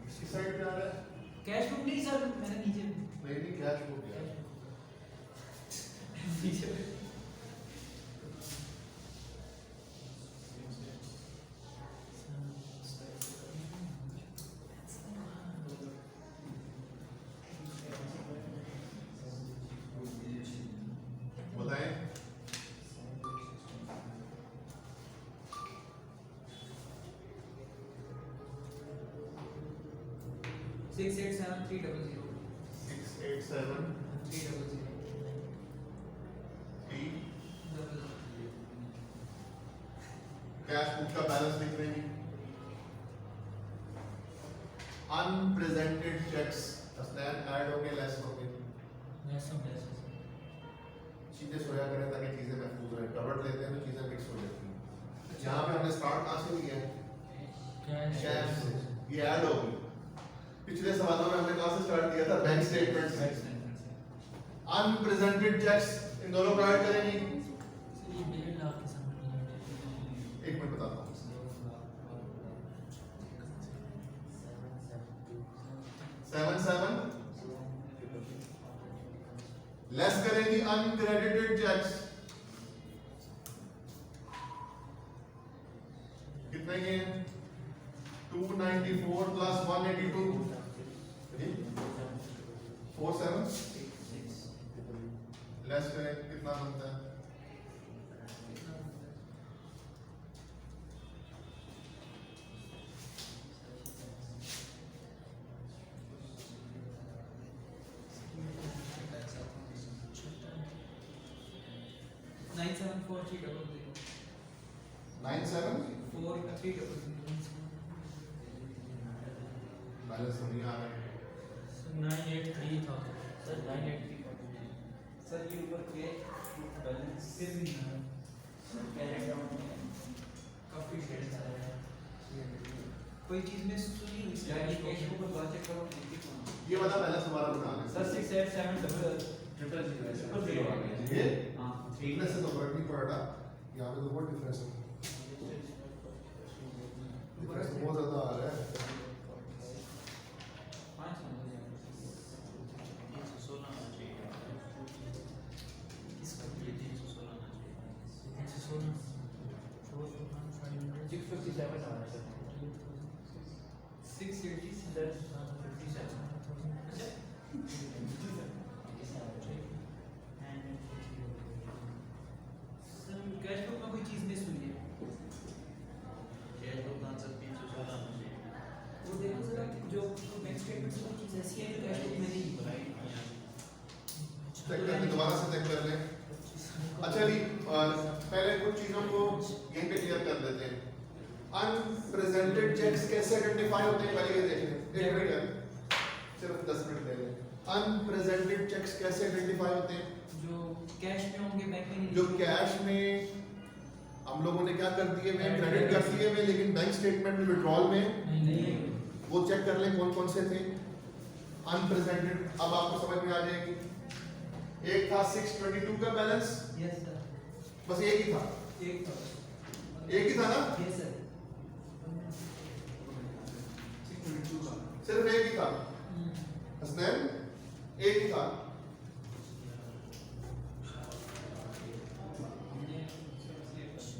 इसी साइड पे आ रहा है। कैश बुक नहीं सर, मैंने नीचे नहीं कैश बुक है। नीचे बताएं। Six eight seven 300 687 300 cash book का बैलेंस लिख रहे हैं। अनप्रेजेंटेड चेक्स अस्लैन ऐड हो गए लेस हो गए। चीजें सोया करें ताकि चीजें महफूज रहें। कवर्ड लेते हैं तो चीजें मिक्स हो जाती हैं। यहाँ पे हमने स्टार्ट कहाँ से लिया है? कैश से। ये ऐड हो गई। पिछले सवालों में हमने कहाँ से स्टार्ट किया था? बैंक स्टेटमेंट से। अनप्रेजेंटेड चेक्स इन दोनों को ऐड करेंगे। एक मिनट बताता हूँ। 77 लेस करेंगी अनक्रेडिटेड चेक्स। कितने के? 294 प्लस 182 47 लेस करें कितना बनता है? नाइन सेवन फोर 300 97 4 का 300 बैलेंस नहीं आ रहा है। 983 था सर 983 सर ये ऊपर के बैलेंस फिर भी कैरेट डाउन काफी शेड्स आ रहा है। कोई चीज में सुनी हुई यार ये कैश बुक पर बात चेक करो देखिए कौन ये वाला बैलेंस हमारा बना है सर 687 000 आ गया ये हां थिकनेस से तो फर्क नहीं पड़ रहा। यहाँ पे तो बहुत डिफरेंस है। डिफरेंस बहुत ज्यादा आ रहा है। 5 नंबर 316 आना चाहिए। इसका ये 316 आना चाहिए। 657 आ रहा है सर 680 सर 57 कैश बुक में कोई चीज मिस हुई है कैश बुक आंसर 316 आना चाहिए। वो देखो जरा जो बैंक स्टेटमेंट से कोई चीज ऐसी है जो कैश बुक में नहीं है। राइट यहाँ चेक करके दोबारा से चेक कर लें। अच्छा जी पहले कुछ चीजों को यहीं पे क्लियर कर देते हैं। अनप्रेजेंटेड चेक्स कैसे आइडेंटिफाई होते हैं पहले ये देख लें। एक मिनट यार, सिर्फ 10 मिनट ले लें। अनप्रेजेंटेड चेक्स कैसे आइडेंटिफाई होते हैं? जो कैश में होंगे बैंक में नहीं। जो कैश में हम लोगों ने क्या कर दिए में क्रेडिट कर दिए में, लेकिन बैंक स्टेटमेंट में विड्रॉल में नहीं। वो चेक कर लें कौन कौन से थे अनप्रेजेंटेड। अब आपको समझ में आ जाएगी। एक था 622 का बैलेंस, यस सर। बस एक ही था, एक था। एक ही था ना, यस सर। सिर्फ एक ही था हसनैन, एक ही था।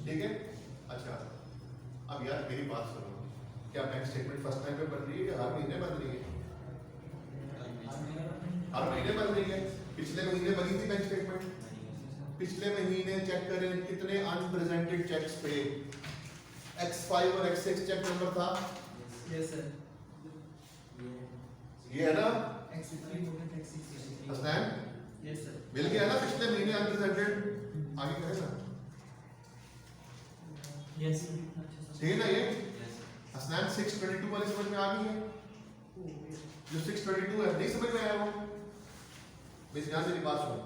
ठीक है, अच्छा अब यार मेरी बात सुनो, क्या बैंक स्टेटमेंट फर्स्ट टाइम पे बन रही है या हर महीने बन रही है? हर महीने बन रही है। पिछले महीने बनी थी बैंक स्टेटमेंट, पिछले महीने चेक करें कितने अनप्रेजेंटेड चेक्स पे। X5 और X6 चेक नंबर था, यस सर। ये है ना X3 X6। Hasnain, yes sir. मिल गया ना पिछले महीने अनप्रेजेंटेड। आगे करें ना, यस ठीक है ना ये हसनैन 622 वाली समझ में आ गई है? जो 622 है नहीं समझ में आया वो? मेरी ध्यान से बात सुनो।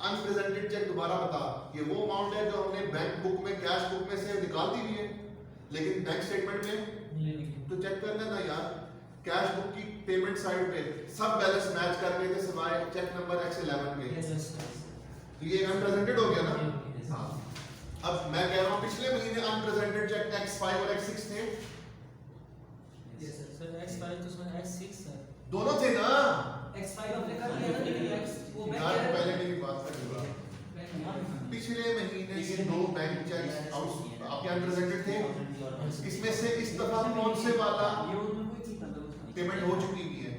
अनप्रेजेंटेड चेक दोबारा बता, ये वो अमाउंट है जो हमने बैंक बुक में कैश बुक में से निकाल दी हुई है, लेकिन बैंक स्टेटमेंट में तो चेक कर लेना यार। कैश बुक की पेमेंट साइड पे सब बैलेंस मैच कर रहे थे सिवाय चेक नंबर X11 के। यस तो ये अनप्रेजेंटेड हो गया ना। हाँ, अब मैं कह रहा हूँ पिछले महीने अनप्रेजेंटेड चेक X5 और X6 थे, यस सर। सर X5 तो उसमें X6 सर। दोनों थे ना। X5 आपने कर दिया ना, लेकिन X वो बैंक यार है। पहले मेरी बात करूंगा। पिछले महीने के 2 बैंक चेक्स आपके अनप्रेजेंटेड थे, इसमें से इस दफा कौन से वाला पेमेंट हो चुकी हुई है?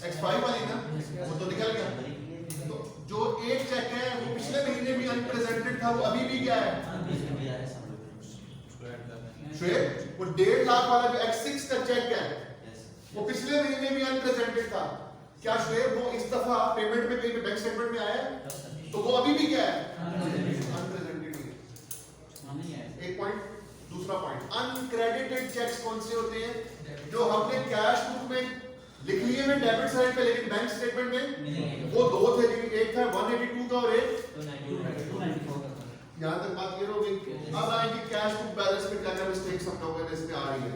X5 वाली ना, वो तो निकल गया। तो जो एक चेक है वो पिछले महीने भी अनप्रेजेंटेड था, वो अभी भी क्या है? शुएब, वो 1.5 लाख वाला जो X6 का चेक है वो पिछले महीने भी अनप्रेजेंटेड था। क्या शुएब वो इस दफा पेमेंट में कहीं पे बैंक स्टेटमेंट में आया है? तो वो अभी भी क्या है? अनप्रेजेंटेड ही है। एक पॉइंट। दूसरा पॉइंट, अनक्रेडिटेड चेक्स कौन से होते हैं? जो हमने कैश बुक में लिख लिए में डेबिट साइड पे, लेकिन बैंक स्टेटमेंट में वो 2 थे, लेकिन एक था 182 का और एक यहाँ तक बात क्लियर हो गई। अब आएंगे कैश बुक बैलेंस में क्या क्या मिस्टेक हम लोगों ने इसमें आ रही है।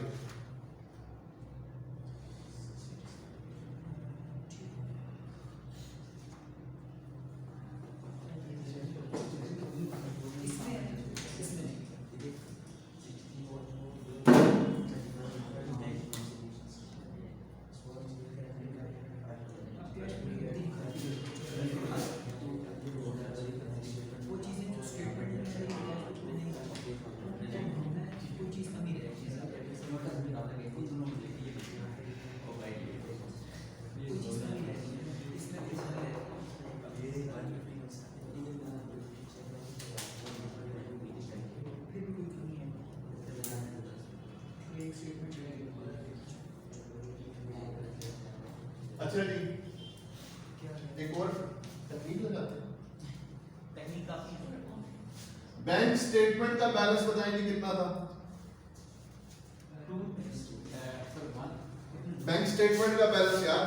वो चीजें जो स्टेटमेंट में नहीं है, उसमें नहीं कोई चीज कमी रह कोई चीज कमी रह इसमें कोई कमी फिर भी कोई कमी है। एक स्टेटमेंट अच्छा जी, क्या है? एक और तकनीक लगाते हैं। टेक्निक काफी बैंक स्टेटमेंट का बैलेंस बताएंगे कितना था? बैंक स्टेटमेंट का बैलेंस यार,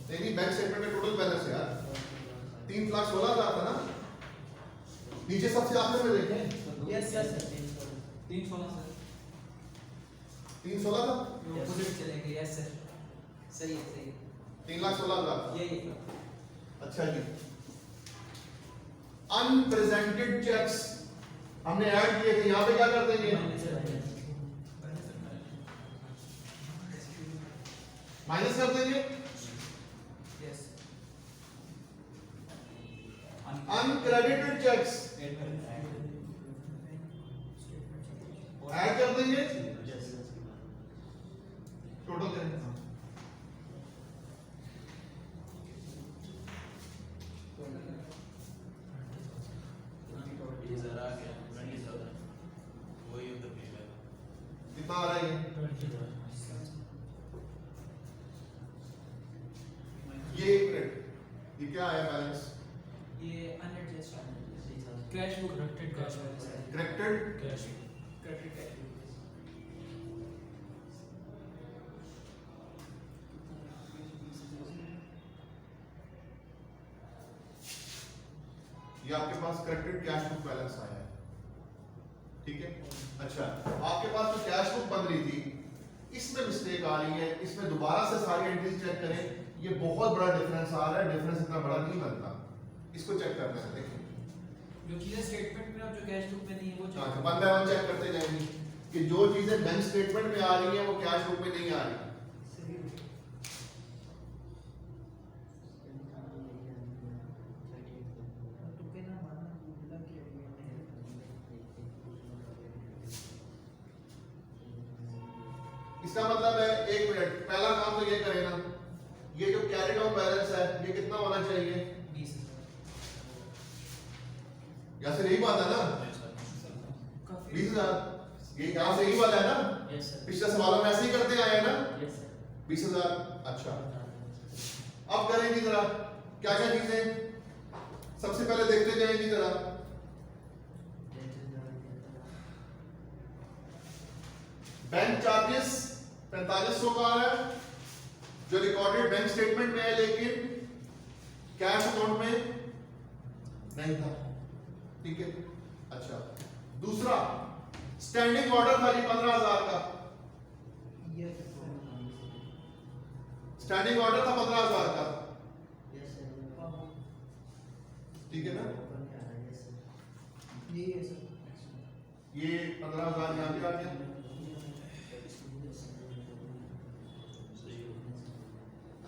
नहीं बैंक स्टेटमेंट का टोटल बैलेंस यार 3,16,000 था ना। नीचे सबसे आखिर में देखें, यस यस 316 सर। 316 था, ऑपोजिट चलेंगे। यस सर, सही है सही है। 3,16,000। यही अच्छा जी, अनप्रेजेंटेड चेक्स हमने ऐड किए थे, यहाँ पे क्या कर देंगे? माइनस कर देंगे। यस अनक्रेडिटेड चेक्स ऐड कर देंगे, टोटल करेंगे। कितना आ रहा है ये? एक मिनट, ये क्या आया बैलेंस? ये unadjust cash book Corrected cash book. Corrected Cash. Corrected cash book ये आपके पास करेक्टेड कैश बुक बैलेंस आया है, ठीक है। अच्छा, आपके पास जो कैश बुक बन रही थी इसमें मिस्टेक आ रही है, इसमें दोबारा से सारी एंट्रीज चेक करें, ये बहुत बड़ा डिफरेंस आ रहा है, डिफरेंस इतना बड़ा नहीं बनता, इसको चेक करना है। देखिए जो चीजें स्टेटमेंट में और जो कैश बुक में नहीं है वो हाँ, वन बाय वन चेक करते जाएंगे कि जो चीजें बैंक स्टेटमेंट में आ रही हैं वो कैश बुक में नहीं आ रही। इसका मतलब है, एक मिनट, पहला काम तो ये करें ना, ये जो कैरी डाउन बैलेंस है ये कितना होना चाहिए? 20,000 यहाँ से यही बात है ना, 20,000, ये यहाँ से यही वाला है ना, Yes sir. पिछले सवालों में ऐसे ही करते आए हैं ना, Yes sir. 20,000। अच्छा, अब करेंगे जरा क्या क्या चीजें, सबसे पहले देखते जाएंगे जरा। बैंक चार्जेस 4500 का है जो रिकॉर्डेड बैंक स्टेटमेंट में है, लेकिन कैश अकाउंट में नहीं था, ठीक है। अच्छा, दूसरा स्टैंडिंग ऑर्डर था जी 15,000 का, स्टैंडिंग ऑर्डर था 15,000 का, ठीक है ना। ये 15,000 यहाँ पे आ गया।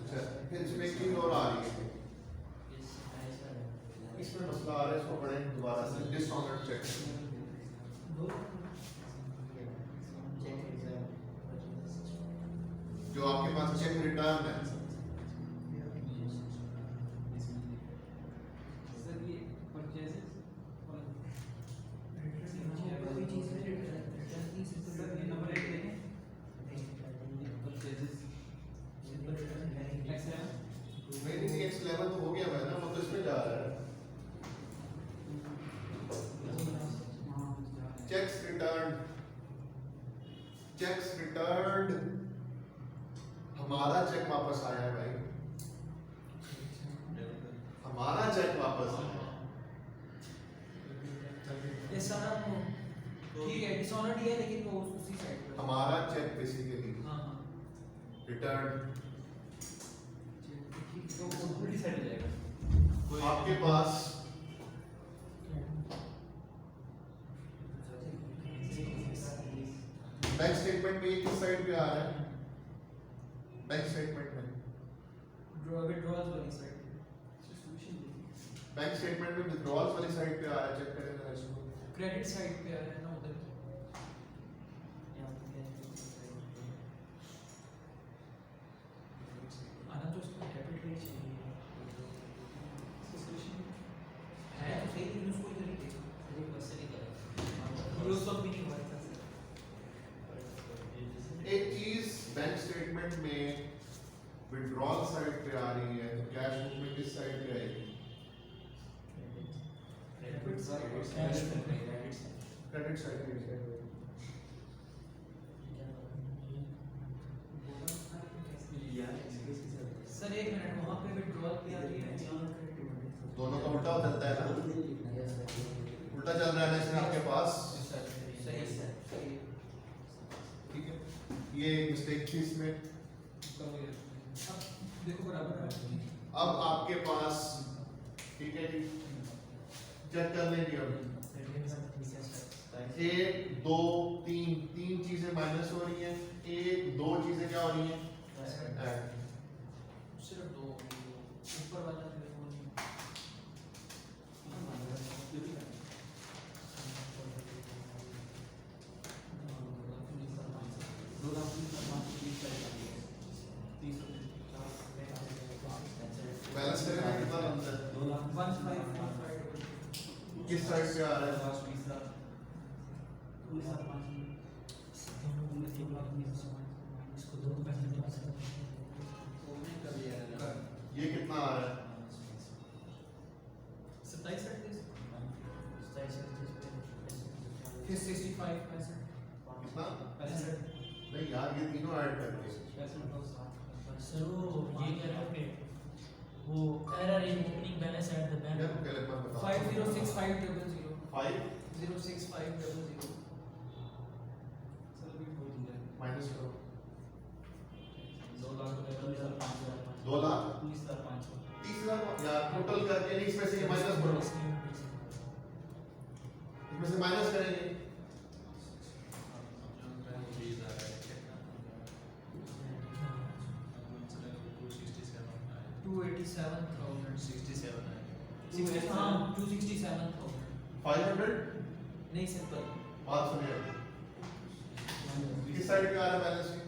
अच्छा, फिर इसमें एक चीज और आ रही है, इसमें मसला आ रहा है, इसको पढ़ें दोबारा से, डिसऑनर्ड चेक। जो आपके पास चेक रिटर्न है, सर ये परचेजेस नंबर 1 देखें, परचेजेस नहीं X11 तो हो गया है ना, वो तो इसमें जा रहा है। चेक्स रिटर्न, हमारा चेक वापस आया है भाई, हमारा चेक वापस आया। ये सारा ठीक है, डिसऑनर्ड ही है लेकिन वो उसी साइड पे। हमारा चेक बेसिकली हाँ हाँ रिटर्न। तो उल्टी साइड हो जाएगा। आपके पास बैंक स्टेटमेंट में ये किस साइड पे आ रहा है? बैंक स्टेटमेंट में, विड्रॉल्स वाली साइड पे। बैंक स्टेटमेंट में विड्रॉल्स वाली साइड पे आ रहा है, चेक करें जरा इसको। क्रेडिट साइड पे आ रहा है ना उधर। आना तो उसको डेबिट में चाहिए है तो सही, लेकिन उसको इधर ही देखो, बस से नहीं करें ये उस वक्त भी नहीं हुआ था। एक चीज बैंक स्टेटमेंट में विड्रॉल साइड पे आ रही है, तो कैश बुक में किस साइड पे आएगी? क्रेडिट साइड पे आएगी। सर एक मिनट, वहाँ पे विड्रॉल पे आ रही है, यहाँ दोनों का उल्टा चलता है ना, उल्टा चल रहा है ना इसमें आपके पास, सही है। ठीक है। ये मिस्टेक थी इसमें। अब देखो बराबर है। अब आपके पास, ठीक है जी, चेक कर लेंगे अब 1 2 3 तीन चीजें माइनस हो रही हैं, 1 2 चीजें क्या हो रही हैं? ऐड। सिर्फ दो ऊपर वाला देखो नहीं। बैलेंस करें कितना बनता है? 1545 किस साइड पे आ रहा है? इसको दोनों पैसे ये कितना आ रहा है? 27 साइड फिर 65 65 कितना 65 नहीं यार ये तीनों ऐड करके सर वो ये कह रहा है वो error in opening balance at the bank देखो पहले मैं बता 506500 5 06500 माइनस करो 2 लाख 2 लाख 19,500 30,000 या टोटल करके नहीं इसमें से ये माइनस करो इसमें से माइनस करेंगे हाँ 267,000 500 नहीं सिंपल 500 किस साइड पे आ रहा है बैलेंस शीट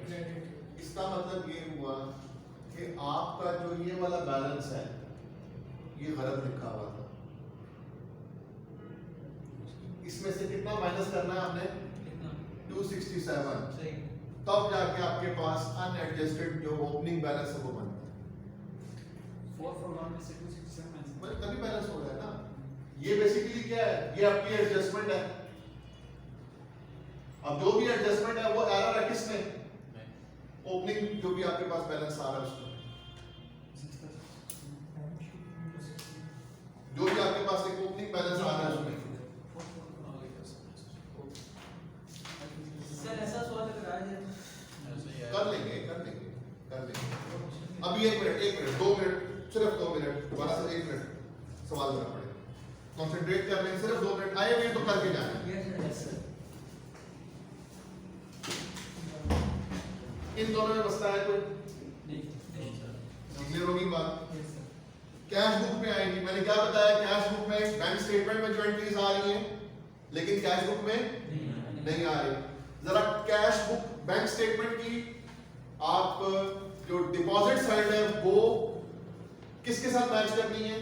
क्रेडिट इसका मतलब ये हुआ कि आपका जो ये वाला बैलेंस है ये गलत लिखा हुआ था इसमें से कितना माइनस करना है आपने कितना 267 सही तब जाके आपके पास अनएडजस्टेड जो ओपनिंग बैलेंस है वो बनता है 441 में से 267 में मतलब तभी बैलेंस हो रहा है ना ये बेसिकली क्या है ये आपकी एडजस्टमेंट है अब जो भी एडजस्टमेंट है वो एरर है किसमें ओपनिंग जो भी आपके पास बैलेंस आ रहा है उसमें जो भी आपके पास एक ओपनिंग बैलेंस आ रहा है उसमें सर ऐसा सवाल अगर आ जाए कर लेंगे अभी 1 मिनट 2 मिनट सिर्फ 2 मिनट दोबारा से 1 मिनट सवाल करना पड़ेगा कंसंट्रेट कर लेंगे सिर्फ 2 मिनट आए हुए तो करके जाना है यस सर इन दोनों में बसता है कोई नहीं क्लियर होगी बात यस सर कैश बुक में आएगी मैंने क्या बताया कैश बुक में बैंक स्टेटमेंट में जो एंट्रीज आ रही हैं लेकिन कैश बुक में नहीं आ रही जरा कैश बुक बैंक स्टेटमेंट की आप जो डिपॉजिट साइड है वो किसके साथ मैच करनी है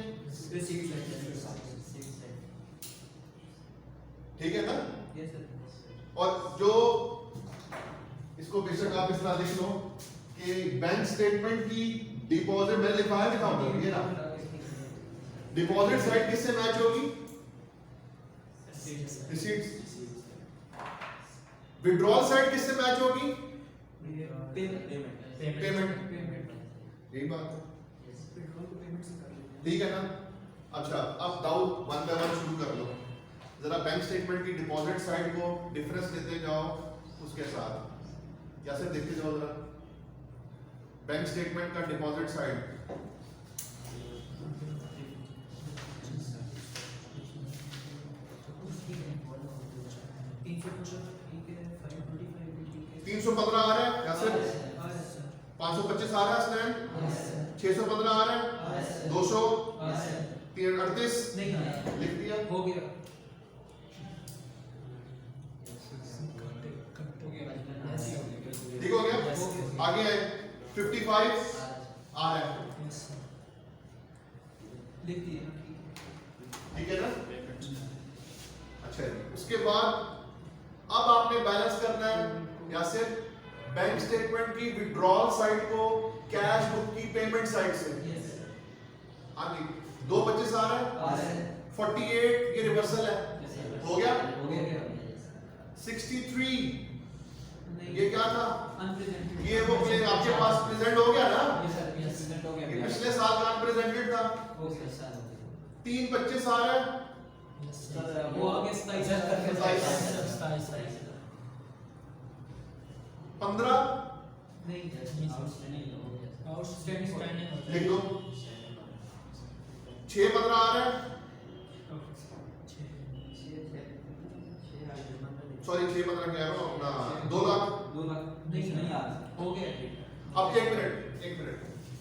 ठीक है ना यस सर और जो इसको बेशक आप इस तरह लिख लो कि बैंक स्टेटमेंट की डिपॉजिट मैंने लिखा है दिखाऊं ये ना डिपॉजिट साइड किससे मैच होगी रिसीट्स विड्रॉल साइड किससे मैच होगी पेमेंट यही बात है ठीक है ना अच्छा अब दाऊद 1 बाय 1 शुरू कर लो जरा बैंक स्टेटमेंट की डिपॉजिट साइड को डिफरेंस लेते जाओ उसके साथ या सिर्फ देखते जाओ जरा बैंक स्टेटमेंट का डिपॉजिट साइड तीन सौ 315 आ रहा है या सिर्फ 525 आ रहा है स्टैंड 615 आ रहा है 200 38 नहीं लिख दिया हो गया ठीक हो गया आगे है 55 आ रहा है लिख दिया ठीक है ना अच्छा उसके बाद अब आपने बैलेंस करना है या सिर्फ बैंक स्टेटमेंट की विड्रॉल साइड को कैश बुक की पेमेंट साइड से यस आगे 225 आ रहा है 48 ये रिवर्सल है हो गया हो गया 63 नहीं ये क्या था अनप्रेजेंटेड ये वो क्लेम आपके पास प्रेजेंट हो गया ना यस सर यस हो गया ये पिछले साल का अनप्रेजेंटेड था हो गया सर 325 आ रहा है वो आगे 27 करके 15 नहीं आउटस्टैंडिंग लिख दो 615 आ रहा है सॉरी 615 कह रहा हूँ अपना 2 लाख नहीं हो गया अब 1 मिनट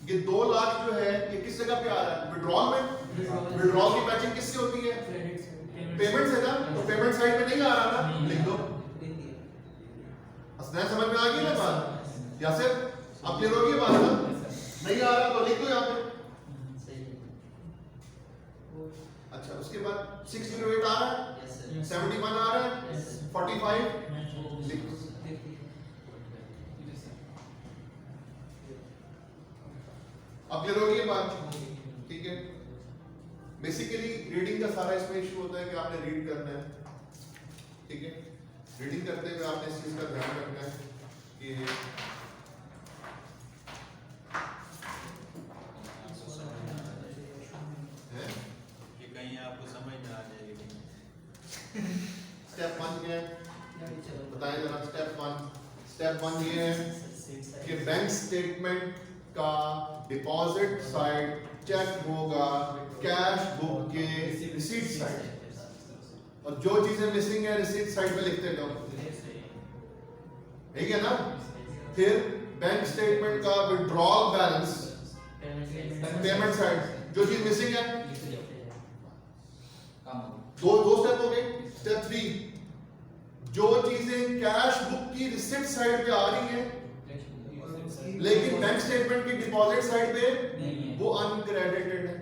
ये 2 लाख जो है ये किस जगह पे आ रहा है विड्रॉल में विड्रॉल की मैचिंग किससे होती है क्रेडिट से पेमेंट से ना तो पेमेंट साइड पे नहीं आ रहा ना लिख दो लिख दिया असनैन समझ में आ गई ना बात या सिर्फ अब क्लियर होगी बात ना नहीं आ रहा तो लिख दो यहाँ पे अच्छा उसके बाद 608 आ रहा है 71 आ रहा है 45 लिख दो अब क्लियर होगी ये बात ठीक है बेसिकली रीडिंग का सारा इसमें इशू होता है कि आपने रीड करना है ठीक है, रीडिंग करते हुए आपने इस चीज का ध्यान रखना है कि है कि कहीं आपको समझ में आ जाएगी। स्टेप 1 क्या है बताएं जरा। स्टेप 1 ये है कि बैंक स्टेटमेंट का डिपॉजिट साइड चेक होगा कैश बुक के रिसीट साइड, और जो चीजें मिसिंग है रिसीट साइड पे लिखते जाओ, ठीक है ना। फिर बैंक स्टेटमेंट का विड्रॉल बैलेंस पेमेंट साइड, जो चीज मिसिंग है, दो स्टेप हो गए। स्टेप 3, जो चीजें कैश बुक की रिसिप्ट साइड पे आ रही हैं लेकिन बैंक स्टेटमेंट की डिपॉजिट साइड पे वो अनक्रेडिटेड है।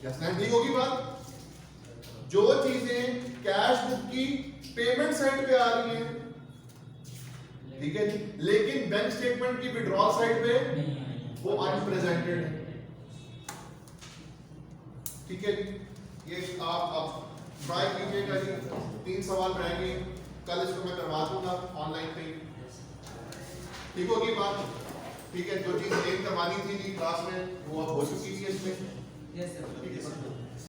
यस ना, ठीक होगी बात। जो चीजें कैश बुक की पेमेंट साइड पे आ रही हैं, ठीक है जी, लेकिन बैंक स्टेटमेंट की विड्रॉल साइड पे वो अनप्रेजेंटेड है, ठीक है जी। ये आप अब ट्राई कीजिएगा जी। 3 सवाल रहेंगे, कल इसको मैं करवा दूंगा ऑनलाइन पे, ठीक होगी बात। ठीक है, जो चीज मेन करवानी थी जी क्लास में वो अब हो चुकी थी इसमें, यस सर। ठीक है सर।